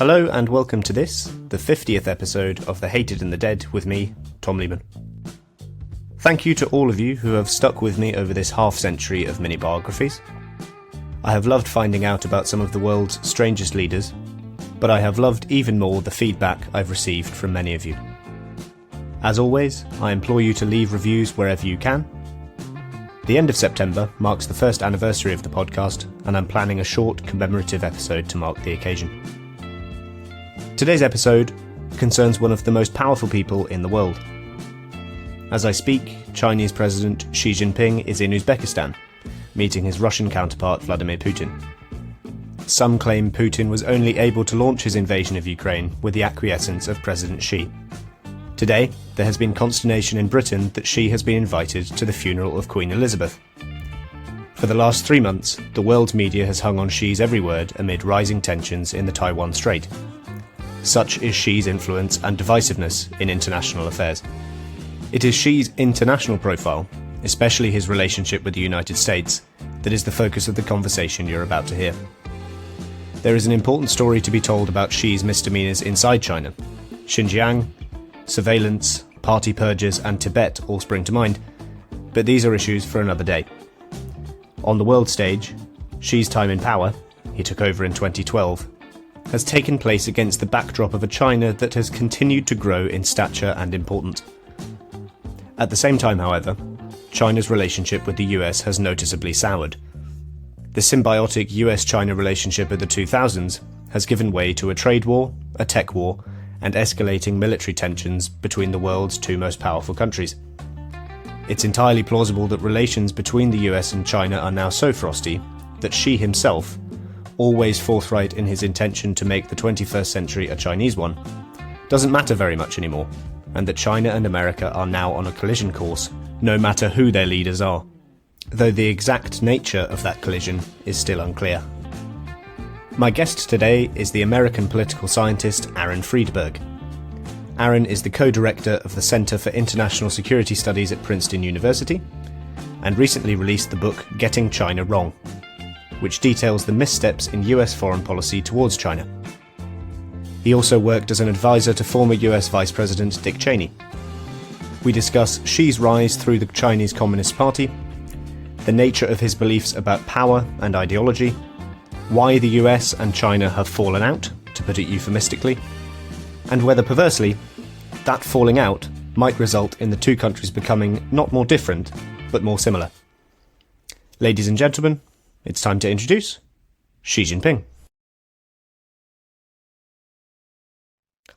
Hello and welcome to this, the 50th episode of The Hated and the Dead with me, Tom Lehman. Thank you to all of you who have stuck with me over this half-century of mini-biographies. I have loved finding out about some of the world's strangest leaders, but I have loved even more the feedback I've received from many of you. As always, I implore you to leave reviews wherever you can. The end of September marks the first anniversary of the podcast, and I'm planning a short commemorative episode to mark the occasion. Today's episode concerns one of the most powerful people in the world. As I speak, Chinese President Xi Jinping is in Uzbekistan, meeting his Russian counterpart Vladimir Putin. Some claim Putin was only able to launch his invasion of Ukraine with the acquiescence of President Xi. Today, there has been consternation in Britain that Xi has been invited to the funeral of Queen Elizabeth. For the last 3 months, the world's media has hung on Xi's every word amid rising tensions in the Taiwan Strait. Such is Xi's influence and divisiveness in international affairs. It is Xi's international profile, especially his relationship with the United States, that is the focus of the conversation you're about to hear. There is an important story to be told about Xi's misdemeanours inside China. Xinjiang, surveillance, party purges and Tibet all spring to mind, but these are issues for another day. On the world stage, Xi's time in power, he took over in 2012, has taken place against the backdrop of a China that has continued to grow in stature and importance. At the same time, however, China's relationship with the US has noticeably soured. The symbiotic US-China relationship of the 2000s has given way to a trade war, a tech war, and escalating military tensions between the world's two most powerful countries. It's entirely plausible that relations between the US and China are now so frosty that Xi himself, always forthright in his intention to make the 21st century a Chinese one, doesn't matter very much anymore, and that China and America are now on a collision course, no matter who their leaders are, though the exact nature of that collision is still unclear. My guest today is the American political scientist Aaron Friedberg. Aaron is the co-director of the Center for International Security Studies at Princeton University, and recently released the book Getting China Wrong, which details the missteps in US foreign policy towards China. He also worked as an advisor to former US Vice President Dick Cheney. We discuss Xi's rise through the Chinese Communist Party, the nature of his beliefs about power and ideology, why the US and China have fallen out, to put it euphemistically, and whether perversely, that falling out might result in the two countries becoming not more different, but more similar. Ladies and gentlemen, it's time to introduce Xi Jinping.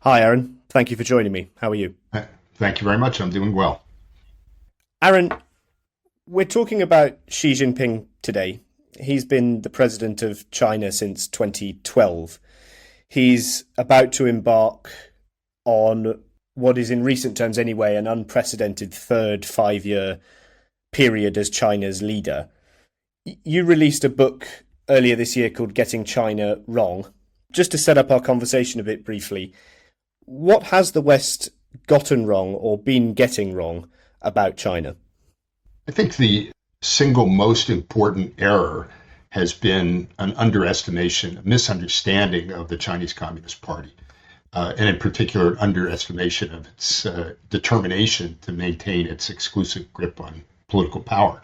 Hi, Aaron. Thank you for joining me. How are you? Thank you very much. I'm doing well. Aaron, we're talking about Xi Jinping today. He's been the president of China since 2012. He's about to embark on what is, in recent terms anyway, an unprecedented third 5-year period as China's leader. You released a book earlier this year called Getting China Wrong. Just to set up our conversation a bit briefly, what has the West gotten wrong or been getting wrong about China? I think the single most important error has been an underestimation, a misunderstanding of the Chinese Communist Party, and in particular, underestimation of its determination to maintain its exclusive grip on political power.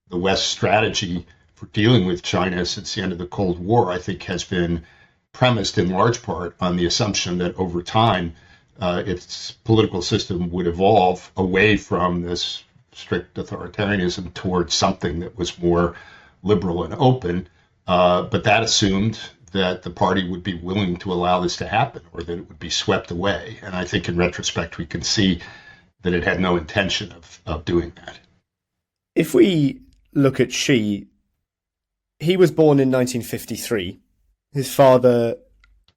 The West's strategy for dealing with China since the end of the Cold War, I think, has been premised in large part on the assumption that over time, its political system would evolve away from this strict authoritarianism towards something that was more liberal and open. But that assumed that the party would be willing to allow this to happen or that it would be swept away. And I think in retrospect, we can see that it had no intention of doing that. If we look at Xi, he was born in 1953. His father,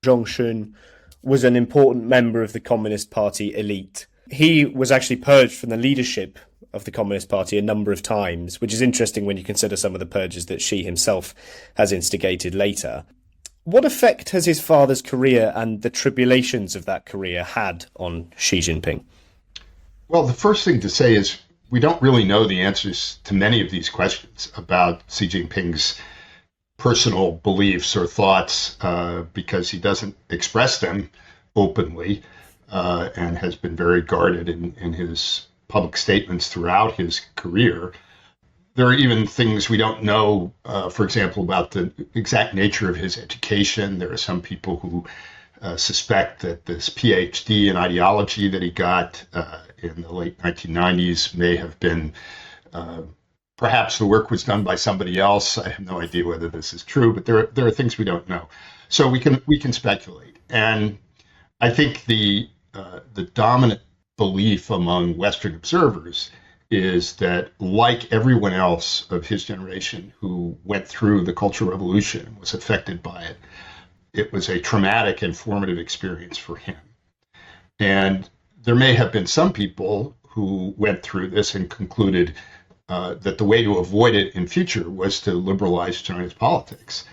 Zhongxun, was an important member of the Communist Party elite. He was actually purged from the leadership of the Communist Party a number of times, which is interesting when you consider some of the purges that Xi himself has instigated later. What effect has his father's career and the tribulations of that career had on Xi Jinping? Well, the first thing to say is we don't really know the answers to many of these questions about Xi Jinping's personal beliefs or thoughts because he doesn't express them openly and has been very guarded in his public statements throughout his career. There are even things we don't know, for example, about the exact nature of his education. There are some people who suspect that this PhD in ideology that he got in the late 1990s may have been, perhaps the work was done by somebody else. I have no idea whether this is true, but there are things we don't know. So we can speculate. And I think the dominant belief among Western observers is that, like everyone else of his generation who went through the Cultural Revolution and was affected by it, it was a traumatic and formative experience for him. And there may have been some people who went through this and concluded that the way to avoid it in future was to liberalize China's politics.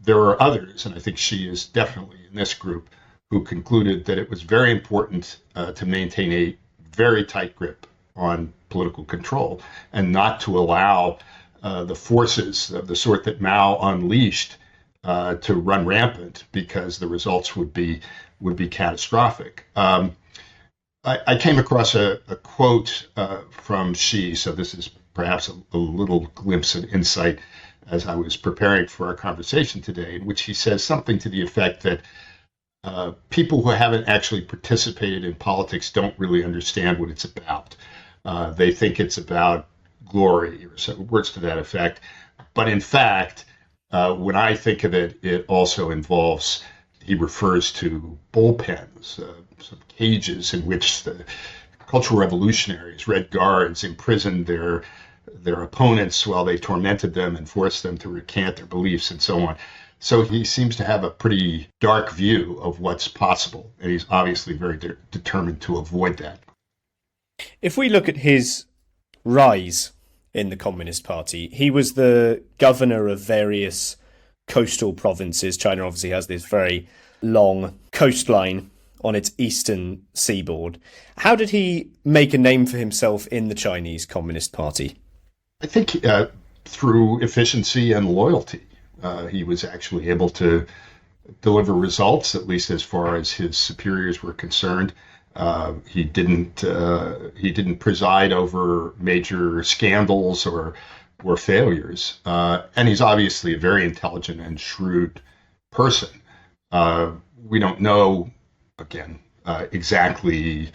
There are others, and I think she is definitely in this group, who concluded that it was very important to maintain a very tight grip on political control and not to allow the forces of the sort that Mao unleashed to run rampant, because the results would be catastrophic. I came across a quote from Xi, so this is perhaps a little glimpse of insight as I was preparing for our conversation today, in which he says something to the effect that people who haven't actually participated in politics don't really understand what it's about. They think it's about glory, or some words to that effect. But in fact, when I think of it, it also involves, he refers to bullpens, some cages in which the Cultural Revolutionaries, Red Guards, imprisoned their opponents while they tormented them and forced them to recant their beliefs and so on. So he seems to have a pretty dark view of what's possible, and he's obviously very determined to avoid that. If we look at his rise in the Communist Party, he was the governor of various coastal provinces. China obviously has this very long coastline on its eastern seaboard. How did he make a name for himself in the Chinese Communist Party? I think through efficiency and loyalty. He was actually able to deliver results, at least as far as his superiors were concerned. He didn't preside over major scandals or failures, and he's obviously a very intelligent and shrewd person. We don't know, again, exactly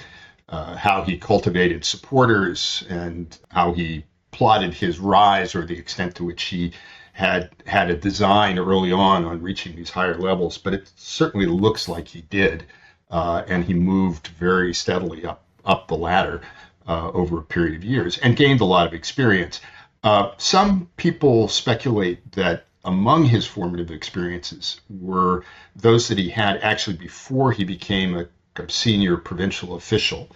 how he cultivated supporters and how he plotted his rise, or the extent to which he had a design early on reaching these higher levels, but it certainly looks like he did, and he moved very steadily up the ladder over a period of years and gained a lot of experience. Some people speculate that among his formative experiences were those that he had actually before he became a senior provincial official,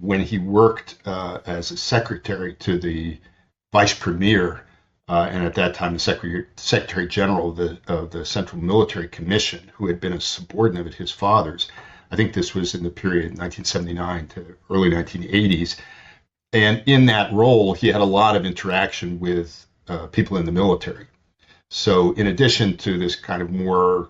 when he worked as a secretary to the vice premier, and at that time the Secretary General of the Central Military Commission, who had been a subordinate of his father's. I think this was in the period 1979 to early 1980s. And in that role, he had a lot of interaction with people in the military. So in addition to this kind of more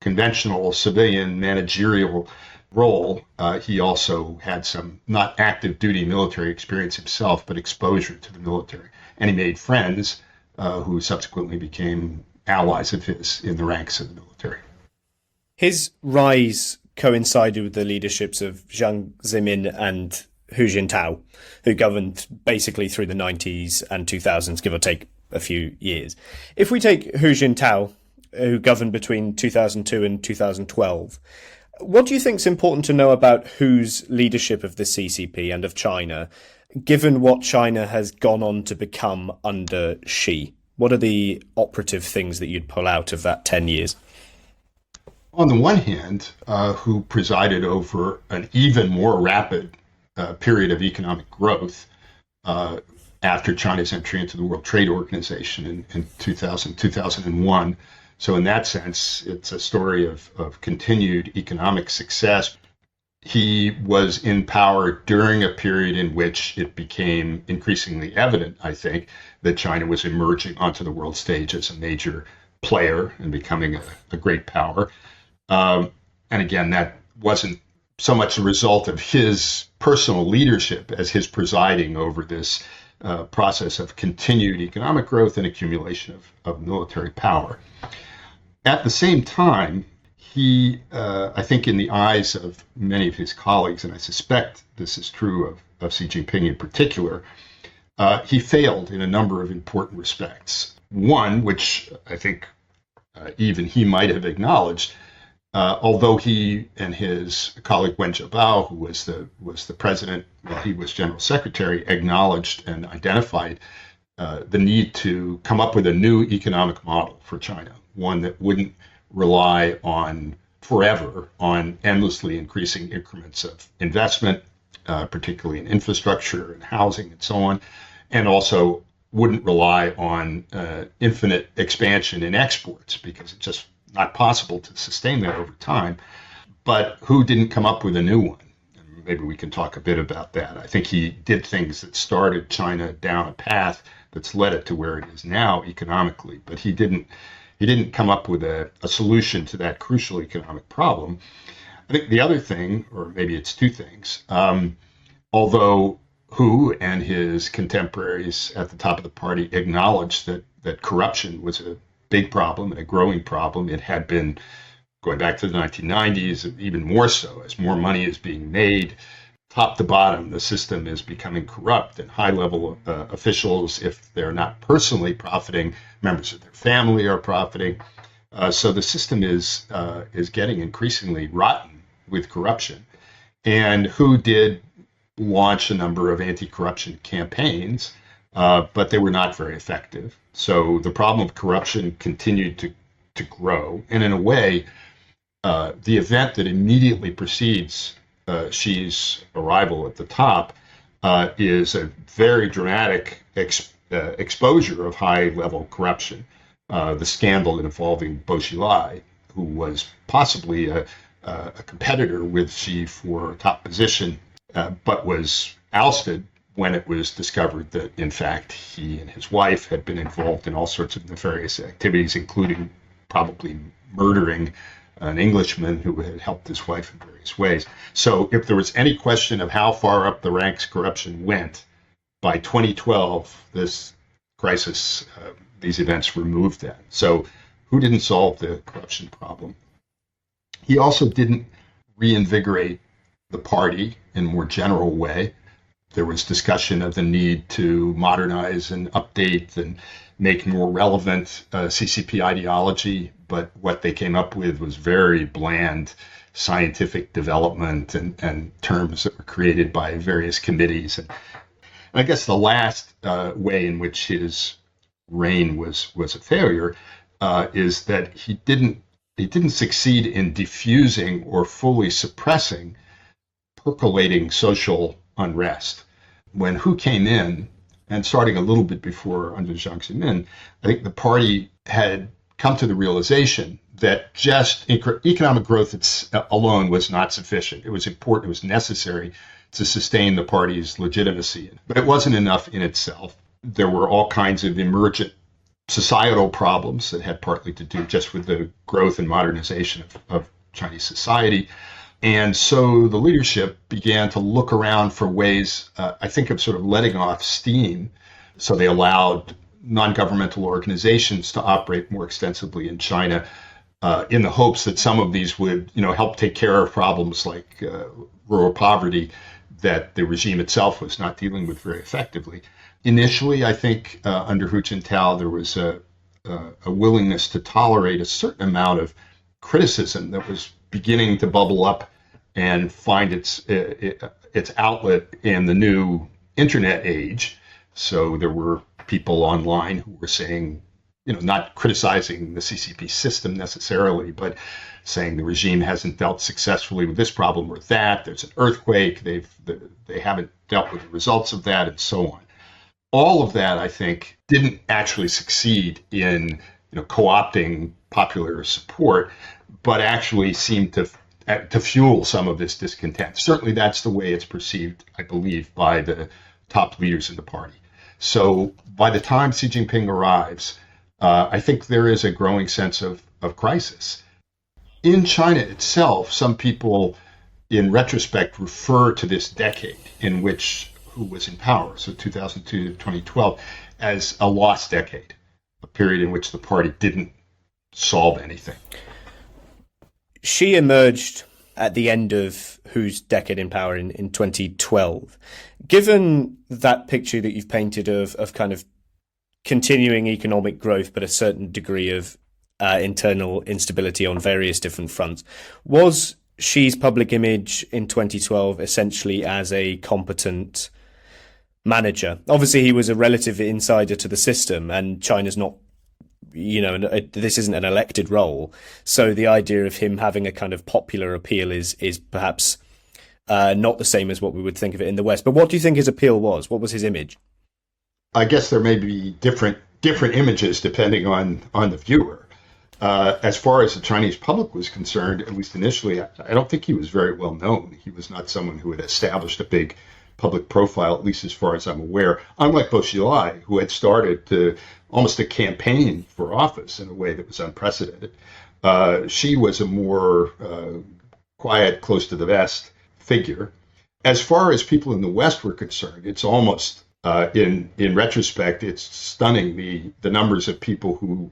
conventional civilian managerial role, he also had some not active duty military experience himself, but exposure to the military. And he made friends who subsequently became allies of his in the ranks of the military. His rise coincided with the leaderships of Jiang Zemin and Hu Jintao, who governed basically through the 90s and 2000s, give or take a few years. If we take Hu Jintao, who governed between 2002 and 2012, what do you think is important to know about Hu's leadership of the CCP and of China, given what China has gone on to become under Xi? What are the operative things that you'd pull out of that 10 years? On the one hand, Hu presided over an even more rapid period of economic growth after China's entry into the World Trade Organization in 2001. So in that sense, it's a story of continued economic success. He was in power during a period in which it became increasingly evident, I think, that China was emerging onto the world stage as a major player and becoming a great power. And again, that wasn't so much a result of his personal leadership as his presiding over this process of continued economic growth and accumulation of military power. At the same time, he, I think in the eyes of many of his colleagues, and I suspect this is true of Xi Jinping in particular, he failed in a number of important respects. One, which I think even he might have acknowledged, although he and his colleague Wen Jiabao, who was the president while he was general secretary, acknowledged and identified the need to come up with a new economic model for China, one that wouldn't rely on forever on endlessly increasing increments of investment, particularly in infrastructure and housing and so on, and also wouldn't rely on infinite expansion in exports because it's just not possible to sustain that over time. But who didn't come up with a new one? And maybe we can talk a bit about that. I think he did things that started China down a path that's led it to where it is now economically, but he didn't come up with a solution to that crucial economic problem. I think the other thing, or maybe it's two things, although Hu and his contemporaries at the top of the party acknowledged that corruption was a big problem and a growing problem. It had been going back to the 1990s, even more so, as more money is being made. Top to bottom, the system is becoming corrupt, and high-level officials, if they're not personally profiting, members of their family are profiting. So the system is getting increasingly rotten with corruption. And Hu did launch a number of anti-corruption campaigns, but they were not very effective. So the problem of corruption continued to grow. And in a way, the event that immediately precedes Xi's arrival at the top is a very dramatic exposure of high-level corruption. The scandal involving Bo Xilai, who was possibly a competitor with Xi for top position, but was ousted when it was discovered that, in fact, he and his wife had been involved in all sorts of nefarious activities, including probably murdering an Englishman who had helped his wife in various ways. So if there was any question of how far up the ranks corruption went, by 2012, this crisis, these events removed that. So Hu didn't solve the corruption problem. He also didn't reinvigorate the party in a more general way. There was discussion of the need to modernize and update and make more relevant CCP ideology, but what they came up with was very bland scientific development and terms that were created by various committees. And I guess the last way in which his reign was a failure is that he didn't succeed in diffusing or fully suppressing percolating social unrest. When Hu came in, and starting a little bit before under Jiang Zemin, I think the party had come to the realization that just economic growth alone was not sufficient. It was important, it was necessary to sustain the party's legitimacy, but it wasn't enough in itself. There were all kinds of emergent societal problems that had partly to do just with the growth and modernization of Chinese society. And so the leadership began to look around for ways, I think, of sort of letting off steam. So they allowed non-governmental organizations to operate more extensively in China in the hopes that some of these would, help take care of problems like rural poverty that the regime itself was not dealing with very effectively. Initially, I think under Hu Jintao, there was a willingness to tolerate a certain amount of criticism that was beginning to bubble up and find its outlet in the new internet age. So there were people online who were saying, not criticizing the CCP system necessarily, but saying the regime hasn't dealt successfully with this problem or that. There's an earthquake. They haven't dealt with the results of that, and so on. All of that, I think, didn't actually succeed in co-opting popular support, but actually seemed to fuel some of this discontent. Certainly that's the way it's perceived, I believe, by the top leaders in the party. So by the time Xi Jinping arrives, I think there is a growing sense of crisis. In China itself, some people, in retrospect, refer to this decade in which who was in power, so 2002 to 2012, as a lost decade, a period in which the party didn't solve anything. She emerged at the end of Hu's decade in power in 2012. Given that picture that you've painted of kind of continuing economic growth, but a certain degree of internal instability on various different fronts, was Xi's public image in 2012 essentially as a competent manager? Obviously, he was a relative insider to the system, and China's not, this isn't an elected role. So the idea of him having a kind of popular appeal is perhaps not the same as what we would think of it in the West. But what do you think his appeal was? What was his image? I guess there may be different images depending on the viewer. As far as the Chinese public was concerned, at least initially, I don't think he was very well known. He was not someone who had established a big public profile, at least as far as I'm aware. Unlike Bo Xilai, who had started almost a campaign for office in a way that was unprecedented. Xi was a more quiet, close to the vest figure. As far as people in the West were concerned, it's almost, in retrospect, it's stunning the numbers of people who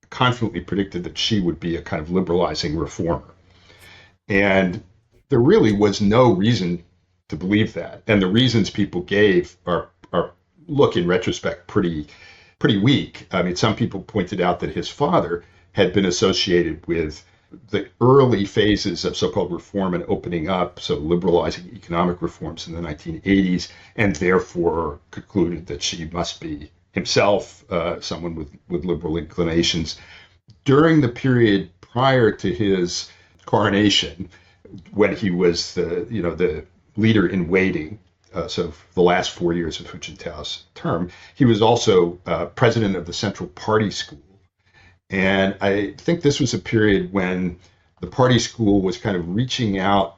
confidently predicted that Xi would be a kind of liberalizing reformer. And there really was no reason to believe that. And the reasons people gave are look, in retrospect, pretty weak. I mean, some people pointed out that his father had been associated with the early phases of so-called reform and opening up, so liberalizing economic reforms in the 1980s, and therefore concluded that Xi must be himself someone with liberal inclinations. During the period prior to his coronation, when he was the leader in waiting, so for the last 4 years of Hu Jintao's term, he was also president of the Central Party School. And I think this was a period when the party school was kind of reaching out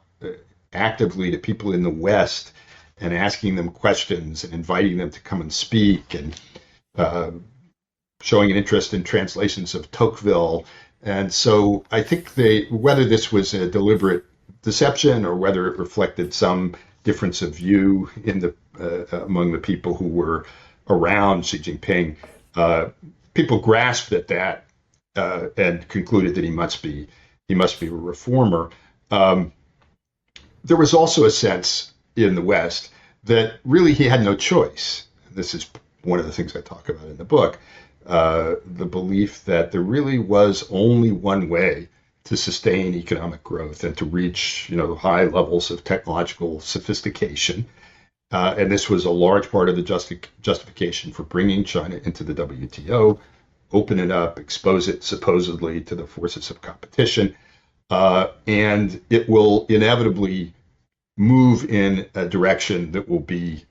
actively to people in the West and asking them questions and inviting them to come and speak, and showing an interest in translations of Tocqueville. And so I think whether this was a deliberate deception or whether it reflected some difference of view in among the people who were around Xi Jinping, people grasped at that and concluded that he must be a reformer. There was also a sense in the West that really he had no choice. This is one of the things I talk about in the book, the belief that there really was only one way to sustain economic growth and to reach, high levels of technological sophistication. And this was a large part of the justification for bringing China into the WTO, open it up, expose it supposedly to the forces of competition. And it will inevitably move in a direction that will be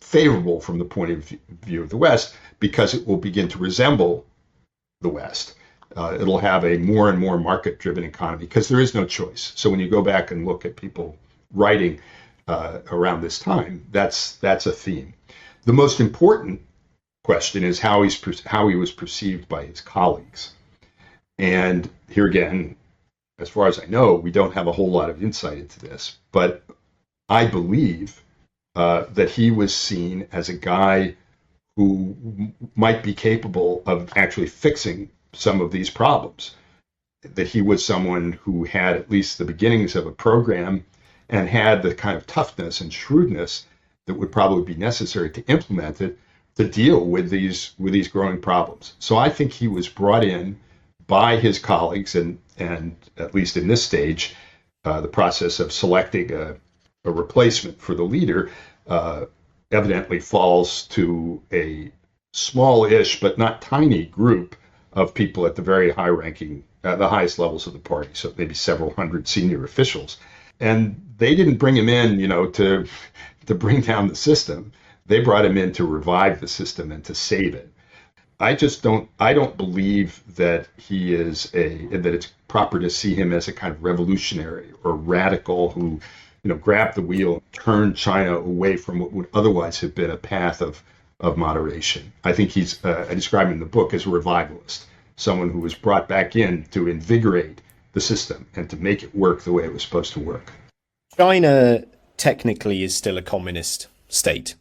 favorable from the point of view of the West, because it will begin to resemble the West. It'll have a more and more market-driven economy because there is no choice. So when you go back and look at people writing around this time, that's a theme. The most important question is how he was perceived by his colleagues. And here again, as far as I know, we don't have a whole lot of insight into this, but I believe that he was seen as a guy who might be capable of actually fixing some of these problems, that he was someone who had at least the beginnings of a program and had the kind of toughness and shrewdness that would probably be necessary to implement it to deal with these growing problems. So I think he was brought in by his colleagues, and at least in this stage, the process of selecting a replacement for the leader evidently falls to a small-ish but not tiny group of people at the very high-ranking, the highest levels of the party, so maybe several hundred senior officials. And they didn't bring him in, to bring down the system. They brought him in to revive the system and to save it. I don't believe that that it's proper to see him as a kind of revolutionary or radical who, grabbed the wheel, turned China away from what would otherwise have been a path of of moderation. I think I describe him in the book as a revivalist, someone who was brought back in to invigorate the system and to make it work the way it was supposed to work. China technically is still a communist state.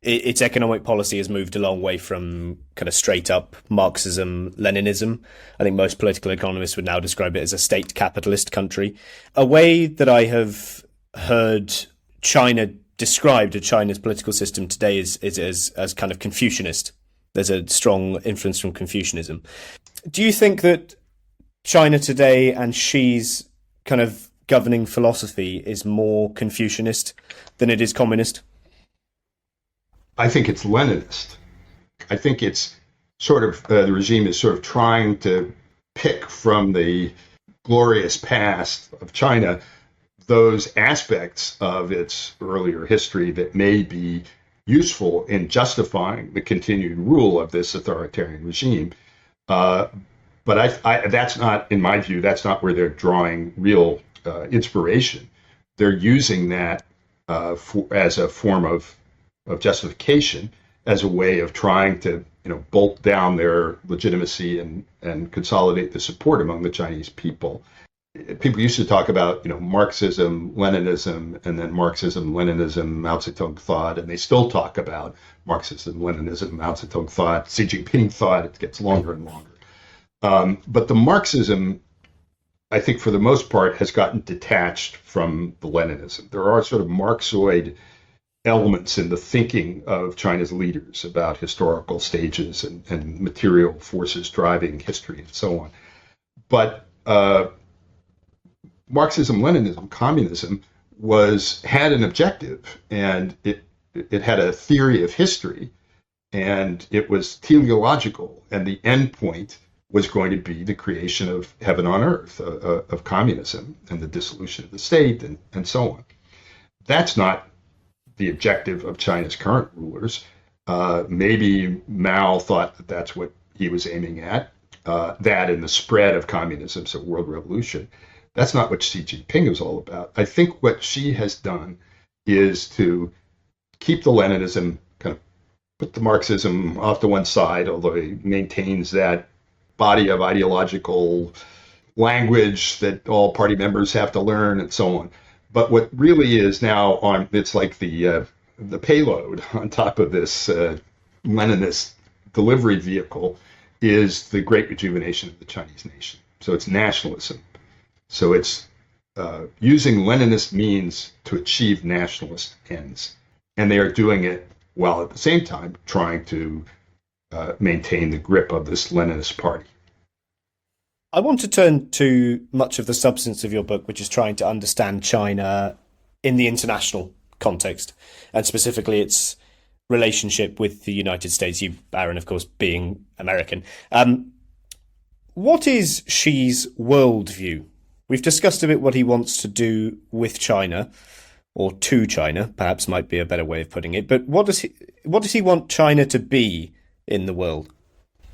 Its economic policy has moved a long way from kind of straight up Marxism, Leninism. I think most political economists would now describe it as a state capitalist country. A way that I have heard China described, or China's political system today, is as kind of Confucianist. There's a strong influence from Confucianism. Do you think that China today and Xi's kind of governing philosophy is more Confucianist than it is communist? I think it's Leninist. I think it's sort of, the regime is sort of trying to pick from the glorious past of China those aspects of its earlier history that may be useful in justifying the continued rule of this authoritarian regime. But that's not, in my view, that's not where they're drawing real inspiration. They're using that as a form of justification, as a way of trying to, bolt down their legitimacy and consolidate the support among the Chinese people. People used to talk about, Marxism, Leninism, and then Marxism, Leninism, Mao Zedong thought, and they still talk about Marxism, Leninism, Mao Zedong thought, Xi Jinping thought. It gets longer and longer. But the Marxism, I think for the most part, has gotten detached from the Leninism. There are sort of Marxoid elements in the thinking of China's leaders about historical stages and material forces driving history and so on. But Marxism, Leninism, communism had an objective, and it had a theory of history, and it was teleological, and the end point was going to be the creation of heaven on earth, of communism and the dissolution of the state and so on. That's not the objective of China's current rulers. Maybe Mao thought that that's what he was aiming at, that and the spread of communism, so world revolution. That's not what Xi Jinping is all about. I think what Xi has done is to keep the Leninism, kind of put the Marxism off to one side, although he maintains that body of ideological language that all party members have to learn and so on. But what really is now it's like the payload on top of this Leninist delivery vehicle is the great rejuvenation of the Chinese nation. So it's nationalism. So it's using Leninist means to achieve nationalist ends. And they are doing it while at the same time trying to maintain the grip of this Leninist party. I want to turn to much of the substance of your book, which is trying to understand China in the international context, and specifically its relationship with the United States. You, Aaron, of course, being American. What is Xi's worldview? We've discussed a bit what he wants to do with China, or to China, perhaps might be a better way of putting it. But what does he want China to be in the world?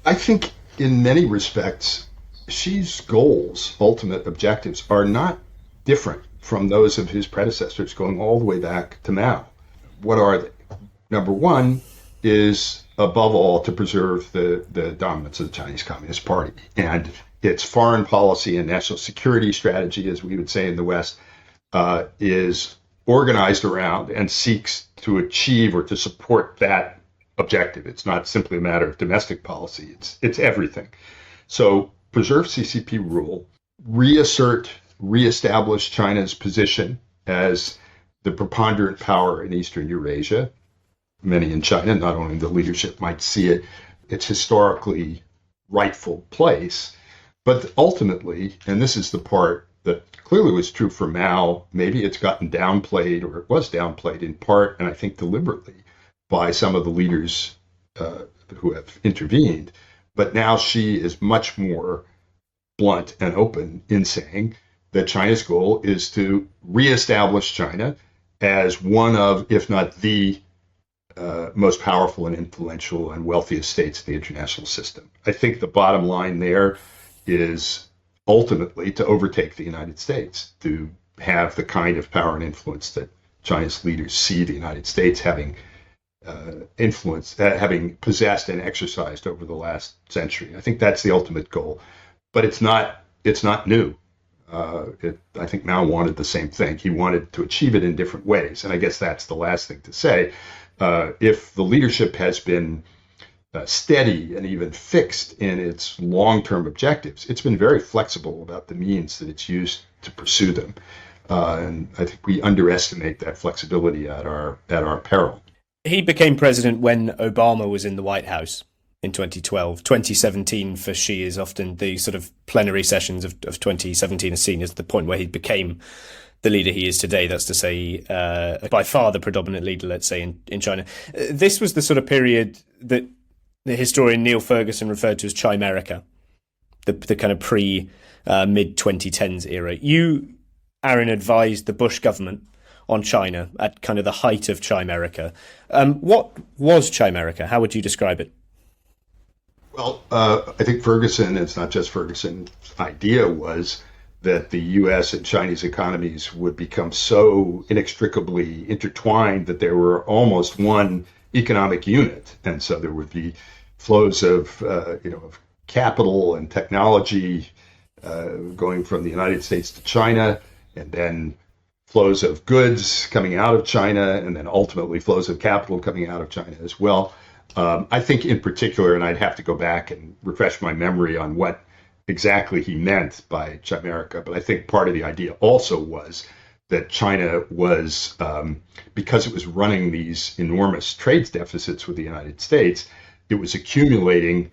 I think in many respects, Xi's goals, ultimate objectives, are not different from those of his predecessors going all the way back to Mao. What are they? Number one is, above all, to preserve the dominance of the Chinese Communist Party and its foreign policy and national security strategy, as we would say in the West, is organized around and seeks to achieve or to support that objective. It's not simply a matter of domestic policy. It's everything. So preserve CCP rule, reestablish China's position as the preponderant power in Eastern Eurasia. Many in China, not only the leadership, might see its historically rightful place. But ultimately, and this is the part that clearly was true for Mao, maybe it's gotten downplayed, or it was downplayed in part, and I think deliberately, by some of the leaders who have intervened. But now Xi is much more blunt and open in saying that China's goal is to reestablish China as one of, if not the most powerful and influential and wealthiest states in the international system. I think the bottom line there is ultimately to overtake the United States, to have the kind of power and influence that China's leaders see the United States having influence, having possessed and exercised over the last century. I think that's the ultimate goal, but it's not new. I think Mao wanted the same thing. He wanted to achieve it in different ways, and I guess that's the last thing to say. If the leadership has been steady and even fixed in its long-term objectives, it's been very flexible about the means that it's used to pursue them. And I think we underestimate that flexibility at our peril. He became president when Obama was in the White House in 2012. 2017 for Xi is often the sort of plenary sessions of 2017 is seen as the point where he became the leader he is today. That's to say, by far the predominant leader, let's say, in China. This was the sort of period that the historian Neil Ferguson referred to as Chimerica, the kind of mid-2010s era. You, Aaron, advised the Bush government on China at kind of the height of Chimerica. What was Chimerica? How would you describe it? Well, I think Ferguson, it's not just Ferguson's idea, was that the U.S. and Chinese economies would become so inextricably intertwined that they were almost one economic unit. And so there would be flows of capital and technology going from the United States to China, and then flows of goods coming out of China, and then ultimately flows of capital coming out of China as well. I think in particular, and I'd have to go back and refresh my memory on what exactly he meant by Chimerica, but I think part of the idea also was that China was, because it was running these enormous trade deficits with the United States, it was accumulating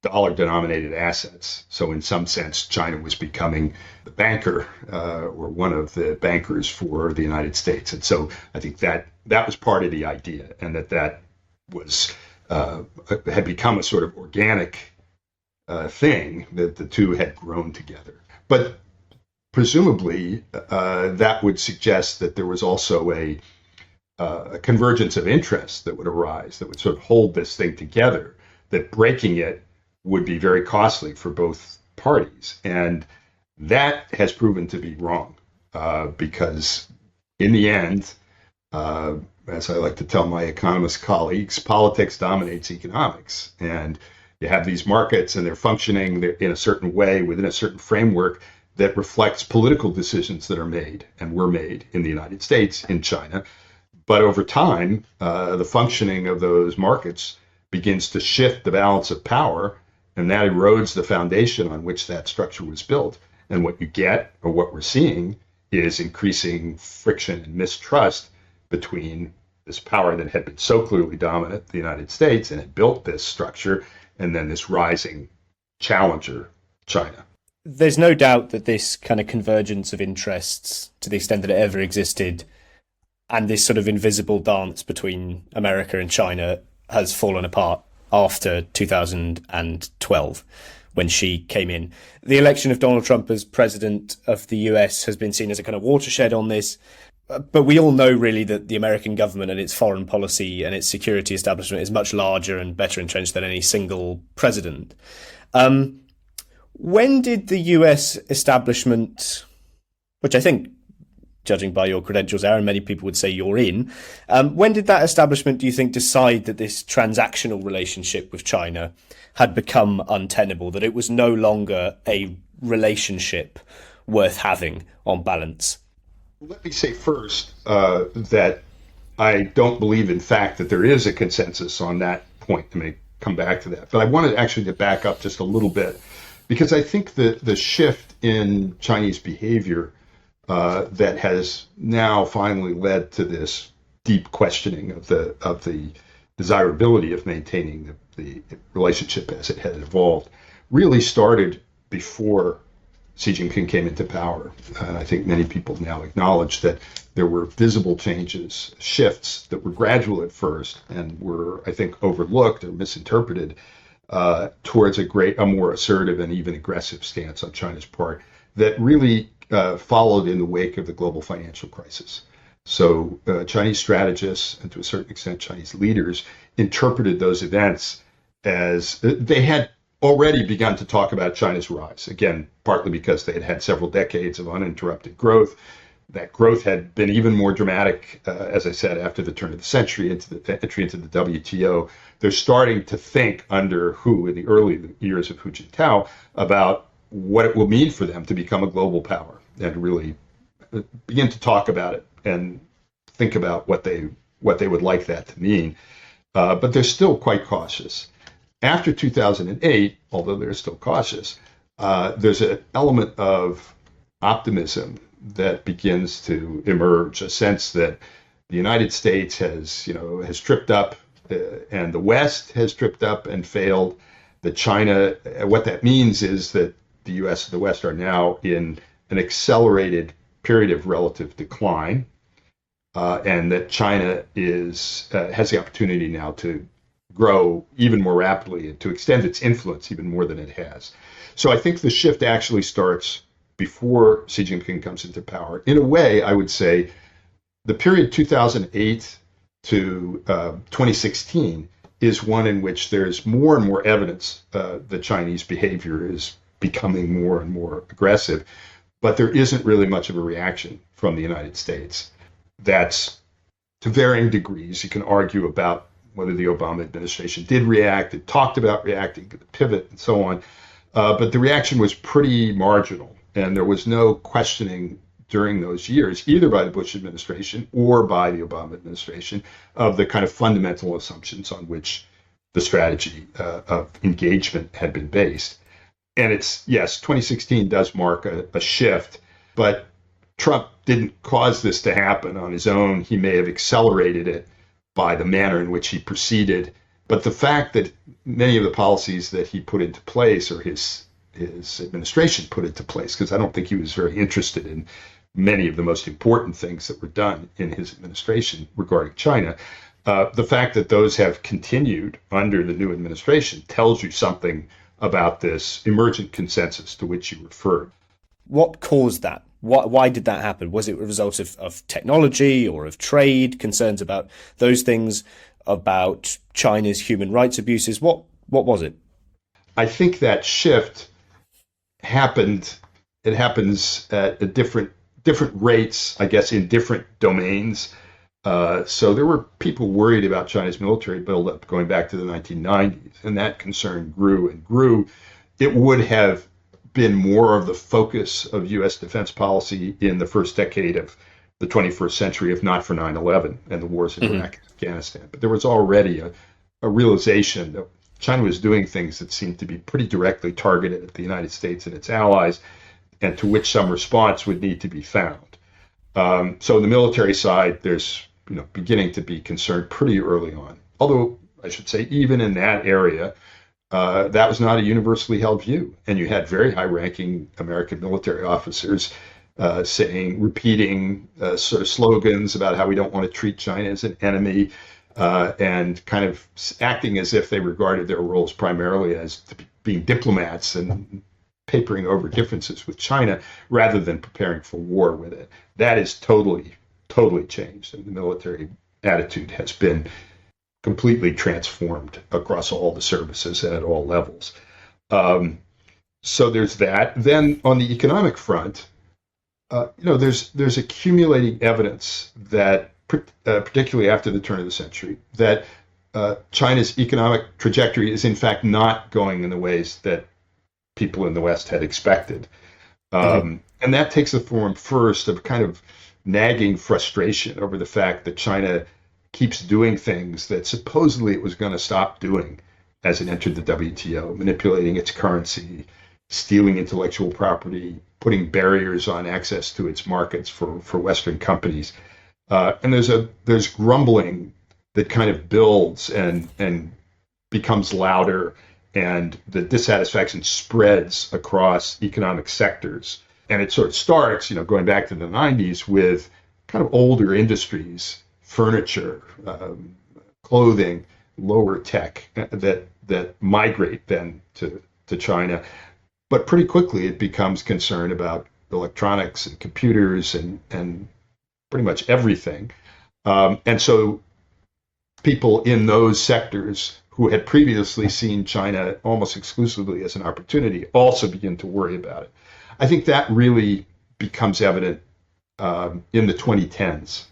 dollar-denominated assets. So in some sense, China was becoming the banker or one of the bankers for the United States. And so I think that was part of the idea, and that was had become a sort of organic thing, that the two had grown together. But presumably, that would suggest that there was also a convergence of interests that would arise, that would sort of hold this thing together, that breaking it would be very costly for both parties. And that has proven to be wrong, because in the end, as I like to tell my economist colleagues, politics dominates economics. And you have these markets, and they're functioning in a certain way within a certain framework that reflects political decisions that are made and were made in the United States, in China. But over time, the functioning of those markets begins to shift the balance of power, and that erodes the foundation on which that structure was built. And what you get, or what we're seeing, is increasing friction and mistrust between this power that had been so clearly dominant, the United States, and had built this structure, and then this rising challenger, China. There's no doubt that this kind of convergence of interests, to the extent that it ever existed, and this sort of invisible dance between America and China has fallen apart after 2012, when Xi came in. The election of Donald Trump as president of the US has been seen as a kind of watershed on this. But we all know really that the American government and its foreign policy and its security establishment is much larger and better entrenched than any single president. When did the US establishment, which I think, judging by your credentials, Aaron, many people would say you're in, when did that establishment, do you think, decide that this transactional relationship with China had become untenable, that it was no longer a relationship worth having on balance? Let me say first that I don't believe, in fact, that there is a consensus on that point. I may come back to that. But I wanted actually to back up just a little bit, because I think the shift in Chinese behavior that has now finally led to this deep questioning of the desirability of maintaining the relationship as it had evolved really started before Xi Jinping came into power. And I think many people now acknowledge that there were visible changes, shifts that were gradual at first and were, I think, overlooked or misinterpreted towards a more assertive and even aggressive stance on China's part that really followed in the wake of the global financial crisis. So Chinese strategists, and to a certain extent Chinese leaders, interpreted those events as they had already begun to talk about China's rise, again, partly because they had had several decades of uninterrupted growth, that growth had been even more dramatic, as I said, after the turn of the century, into the entry into the WTO. They're starting to think under Hu, in the early years of Hu Jintao, about what it will mean for them to become a global power and really begin to talk about it and think about what they would like that to mean. But they're still quite cautious. After 2008, although they're still cautious, there's an element of optimism that begins to emerge, a sense that the United States has tripped up, and the West has tripped up and failed. That China, what that means is that the U.S. and the West are now in an accelerated period of relative decline, and that China has the opportunity now to grow even more rapidly and to extend its influence even more than it has. So I think the shift actually starts before Xi Jinping comes into power. In a way, I would say the period 2008 to 2016 is one in which there's more and more evidence that Chinese behavior is becoming more and more aggressive, but there isn't really much of a reaction from the United States. That's to varying degrees. You can argue about whether the Obama administration did react. It talked about reacting to the pivot and so on, but the reaction was pretty marginal. And there was no questioning during those years, either by the Bush administration or by the Obama administration, of the kind of fundamental assumptions on which the strategy of engagement had been based. And yes, 2016 does mark a shift, but Trump didn't cause this to happen on his own. He may have accelerated it by the manner in which he proceeded. But the fact that many of the policies that he put into place, or his administration put into place, because I don't think he was very interested in many of the most important things that were done in his administration regarding China, the fact that those have continued under the new administration tells you something about this emergent consensus to which you referred. What caused that? Why did that happen? Was it a result of technology or of trade, concerns about those things, about China's human rights abuses? What was it? I think that shift happened. It happens at a different rates, I guess, in different domains. So there were people worried about China's military buildup going back to the 1990s, and that concern grew and grew. It would have been more of the focus of U.S. defense policy in the first decade of the 21st century, if not for 9/11 and the wars in Iraq and Afghanistan. But there was already a realization that China was doing things that seemed to be pretty directly targeted at the United States and its allies, and to which some response would need to be found. So on the military side, there's beginning to be concern pretty early on. Although I should say, even in that area, that was not a universally held view. And you had very high-ranking American military officers repeating sort of slogans about how we don't want to treat China as an enemy, and kind of acting as if they regarded their roles primarily as being diplomats and papering over differences with China rather than preparing for war with it. That is totally changed, and the military attitude has been completely transformed across all the services and at all levels. So there's that. Then on the economic front, there's accumulating evidence that, particularly after the turn of the century, that China's economic trajectory is in fact not going in the ways that people in the West had expected. And that takes the form first of kind of nagging frustration over the fact that China keeps doing things that supposedly it was going to stop doing as it entered the WTO, manipulating its currency, stealing intellectual property, putting barriers on access to its markets for Western companies. And there's grumbling that kind of builds and becomes louder, and the dissatisfaction spreads across economic sectors. And it sort of starts, going back to the 90s with kind of older industries, furniture, clothing, lower tech that migrate then to China. But pretty quickly it becomes concern about electronics and computers and pretty much everything. And so people in those sectors who had previously seen China almost exclusively as an opportunity also begin to worry about it. I think that really becomes evident in the 2010s.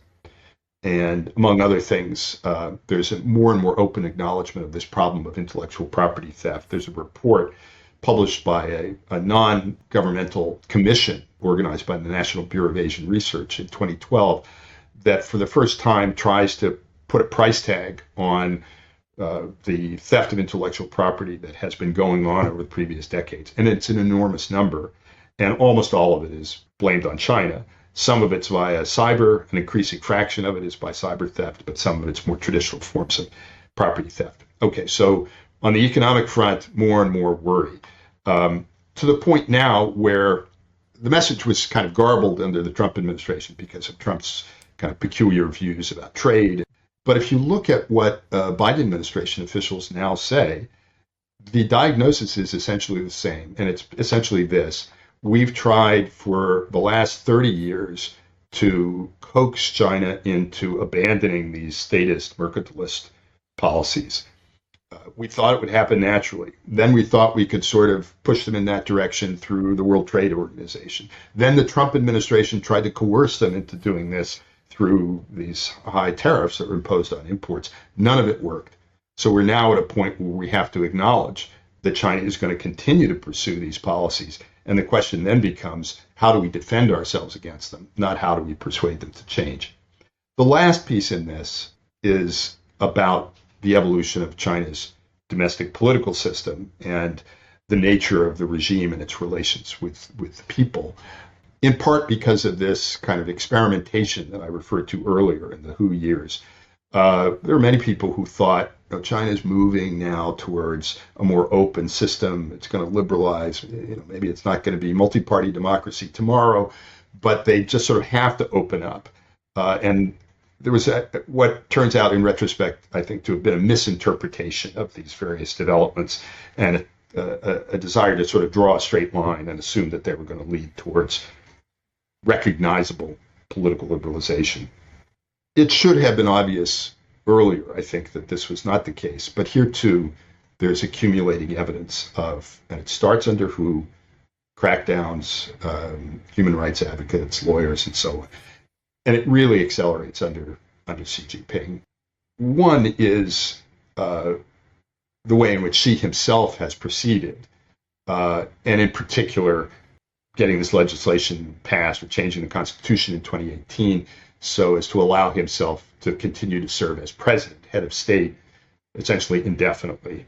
And among other things, there's a more and more open acknowledgement of this problem of intellectual property theft. There's a report published by a non-governmental commission organized by the National Bureau of Asian Research in 2012 that for the first time tries to put a price tag on the theft of intellectual property that has been going on over the previous decades. And it's an enormous number. And almost all of it is blamed on China. Some of it's via cyber, an increasing fraction of it is by cyber theft, but some of it's more traditional forms of property theft. Okay, so on the economic front, more and more worry. To the point now where the message was kind of garbled under the Trump administration because of Trump's kind of peculiar views about trade. But if you look at what Biden administration officials now say, the diagnosis is essentially the same. And it's essentially this. We've tried for the last 30 years to coax China into abandoning these statist, mercantilist policies. We thought it would happen naturally. Then we thought we could sort of push them in that direction through the World Trade Organization. Then the Trump administration tried to coerce them into doing this through these high tariffs that were imposed on imports. None of it worked. So we're now at a point where we have to acknowledge that China is going to continue to pursue these policies. And the question then becomes, how do we defend ourselves against them, not how do we persuade them to change? The last piece in this is about the evolution of China's domestic political system and the nature of the regime and its relations with the people, in part because of this kind of experimentation that I referred to earlier in the Hu years. There are many people who thought China's moving now towards a more open system. It's going to liberalize. Maybe it's not going to be multi-party democracy tomorrow, but they just sort of have to open up. And there was what turns out in retrospect, I think, to have been a misinterpretation of these various developments and a desire to sort of draw a straight line and assume that they were going to lead towards recognizable political liberalization. It should have been obvious earlier, I think, that this was not the case. But here, too, there's accumulating evidence of, and it starts under Hu, crackdowns, human rights advocates, lawyers, and so on. And it really accelerates under Xi Jinping. One is the way in which Xi himself has proceeded, and in particular, getting this legislation passed or changing the Constitution in 2018 so as to allow himself to continue to serve as president, head of state, essentially indefinitely.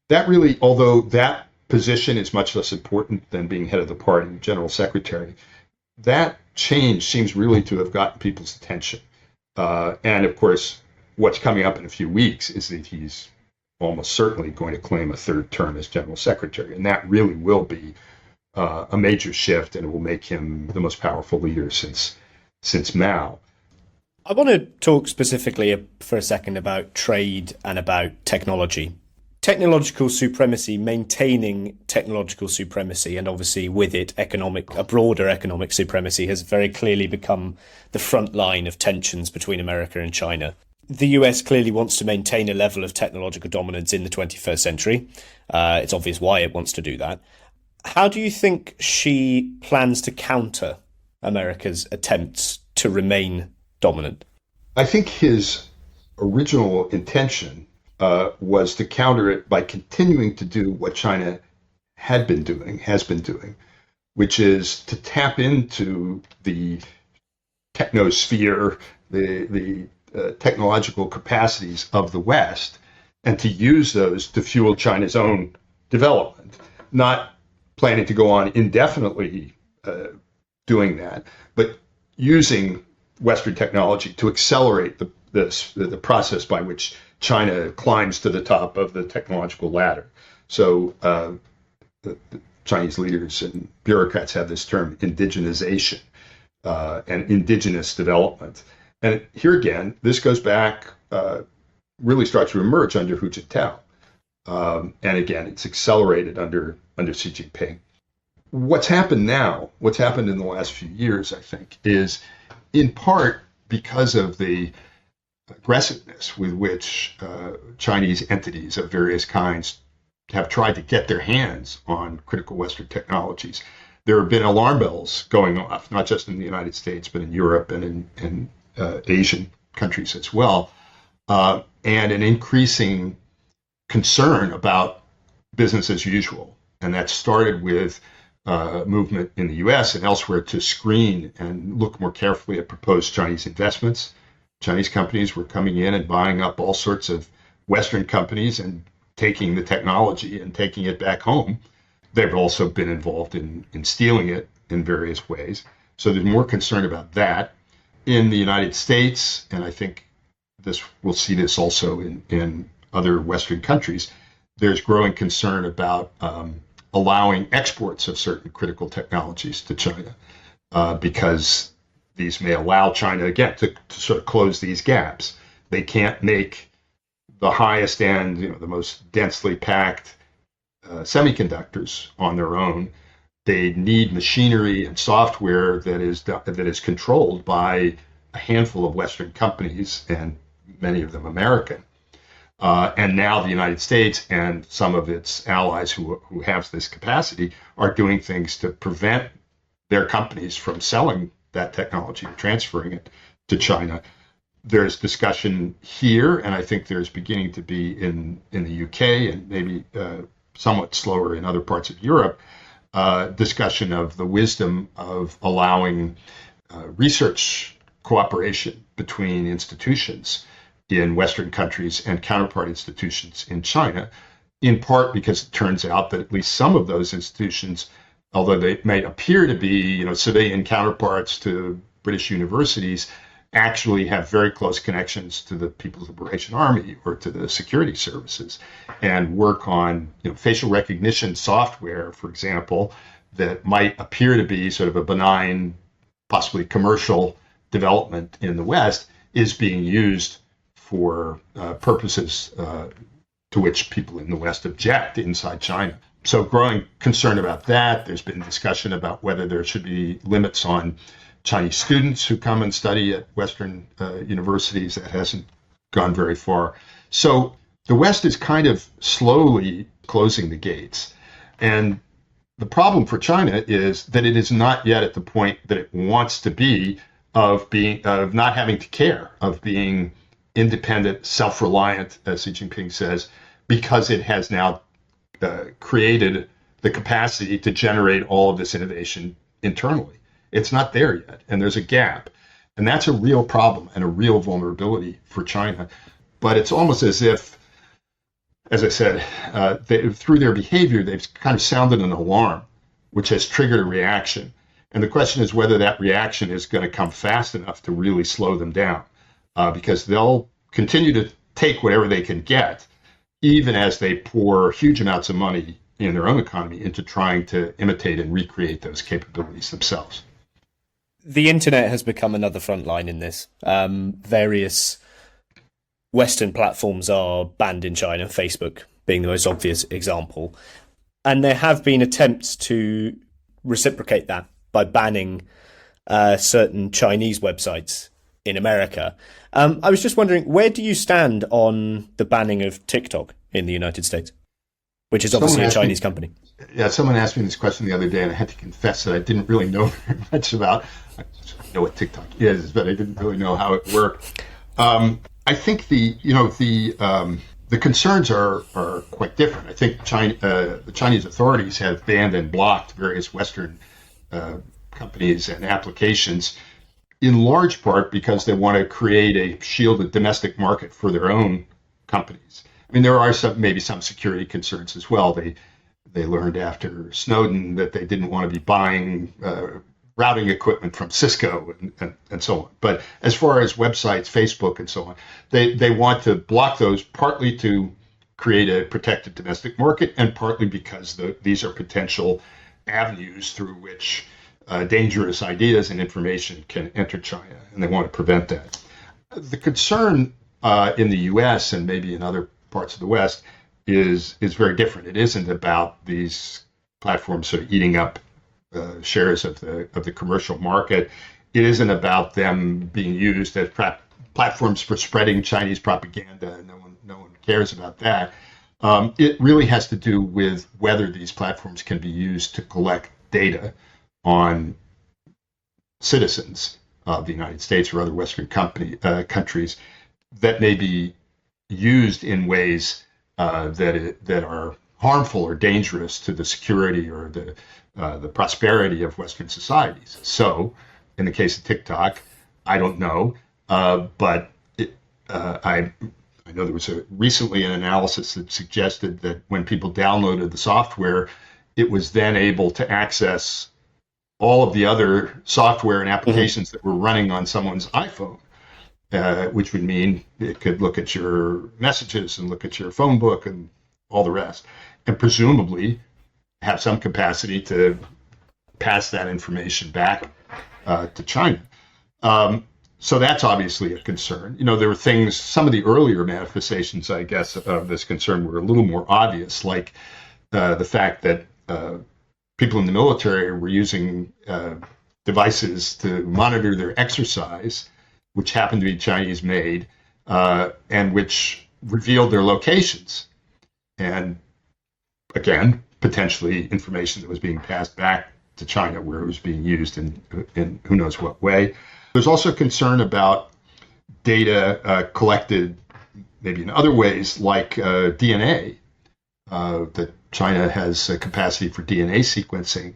That really, although that position is much less important than being head of the party, general secretary, that change seems really to have gotten people's attention. And of course, what's coming up in a few weeks is that he's almost certainly going to claim a third term as general secretary. And that really will be a major shift, and it will make him the most powerful leader since Mao. I want to talk specifically for a second about trade and about technology. Technological supremacy, maintaining technological supremacy, and obviously with it a broader economic supremacy has very clearly become the front line of tensions between America and China. The US clearly wants to maintain a level of technological dominance in the 21st century. It's obvious why it wants to do that. How do you think Xi plans to counter America's attempts to remain dominant? I think his original intention was to counter it by continuing to do what China has been doing, which is to tap into the technosphere, the technological capacities of the West, and to use those to fuel China's own development, not planning to go on indefinitely doing that, but using Western technology to accelerate the process by which China climbs to the top of the technological ladder. So the Chinese leaders and bureaucrats have this term indigenization and indigenous development. And here again, this goes back, really starts to emerge under Hu Jintao. And again, it's accelerated under Xi Jinping. What's happened now, what's happened in the last few years, I think, is in part because of the aggressiveness with which Chinese entities of various kinds have tried to get their hands on critical Western technologies. there have been alarm bells going off, not just in the United States, but in Europe and in Asian countries as well, and an increasing concern about business as usual. And that started with movement in the US and elsewhere to screen and look more carefully at proposed Chinese investments. Chinese companies were coming in and buying up all sorts of Western companies and taking the technology and taking it back home. They've also been involved in stealing it in various ways. So there's more concern about that. In the United States, and I think we'll see this also in other Western countries, there's growing concern about allowing exports of certain critical technologies to China because these may allow China, again, to sort of close these gaps. They can't make the highest end, the most densely packed semiconductors on their own. They need machinery and software that is controlled by a handful of Western companies, and many of them American. And now the United States and some of its allies who have this capacity are doing things to prevent their companies from selling that technology and transferring it to China. There's discussion here, and I think there's beginning to be in the UK and maybe somewhat slower in other parts of Europe, discussion of the wisdom of allowing research cooperation between institutions in Western countries and counterpart institutions in China, in part because it turns out that at least some of those institutions, although they may appear to be, civilian counterparts to British universities, actually have very close connections to the People's Liberation Army or to the security services, and work on facial recognition software, for example, that might appear to be sort of a benign, possibly commercial development in the West, is being used for purposes to which people in the West object inside China. So growing concern about that. There's been discussion about whether there should be limits on Chinese students who come and study at Western universities. That hasn't gone very far. So the West is kind of slowly closing the gates. And the problem for China is that it is not yet at the point that it wants to be of not having to care, of being independent, self-reliant, as Xi Jinping says, because it has now created the capacity to generate all of this innovation internally. It's not there yet, and there's a gap. And that's a real problem and a real vulnerability for China. But it's almost as if, as I said, through their behavior, they've kind of sounded an alarm, which has triggered a reaction. And the question is whether that reaction is going to come fast enough to really slow them down, because they'll continue to take whatever they can get, even as they pour huge amounts of money in their own economy into trying to imitate and recreate those capabilities themselves. The internet has become another front line in this. Various Western platforms are banned in China, Facebook being the most obvious example. And there have been attempts to reciprocate that by banning certain Chinese websites in America. I was just wondering, where do you stand on the banning of TikTok in the United States, which is obviously a Chinese company? Yeah, someone asked me this question the other day, and I had to confess that I didn't really know very much about. I know what TikTok is, but I didn't really know how it worked. I think the concerns are quite different. I think the Chinese authorities have banned and blocked various Western companies and applications, in large part because they want to create a shielded domestic market for their own companies. I mean, there are maybe some security concerns as well. They learned after Snowden that they didn't want to be buying routing equipment from Cisco and so on. But as far as websites, Facebook and so on, they want to block those partly to create a protected domestic market and partly because these are potential avenues through which dangerous ideas and information can enter China, and they want to prevent that. The concern in the U.S. and maybe in other parts of the West is very different. It isn't about these platforms sort of eating up shares of the commercial market. It isn't about them being used as platforms for spreading Chinese propaganda. No one cares about that. It really has to do with whether these platforms can be used to collect data on citizens of the United States or other Western countries that may be used in ways that are harmful or dangerous to the security or the prosperity of Western societies. So, in the case of TikTok, I don't know, but I know there was recently an analysis that suggested that when people downloaded the software, it was then able to access all of the other software and applications that were running on someone's iPhone, which would mean it could look at your messages and look at your phone book and all the rest, and presumably have some capacity to pass that information back to China. So that's obviously a concern. There were things, some of the earlier manifestations, I guess, of this concern were a little more obvious, like the fact that people in the military were using devices to monitor their exercise, which happened to be Chinese made, and which revealed their locations. And again, potentially information that was being passed back to China where it was being used in who knows what way. There's also concern about data collected maybe in other ways, like DNA, that China has a capacity for DNA sequencing,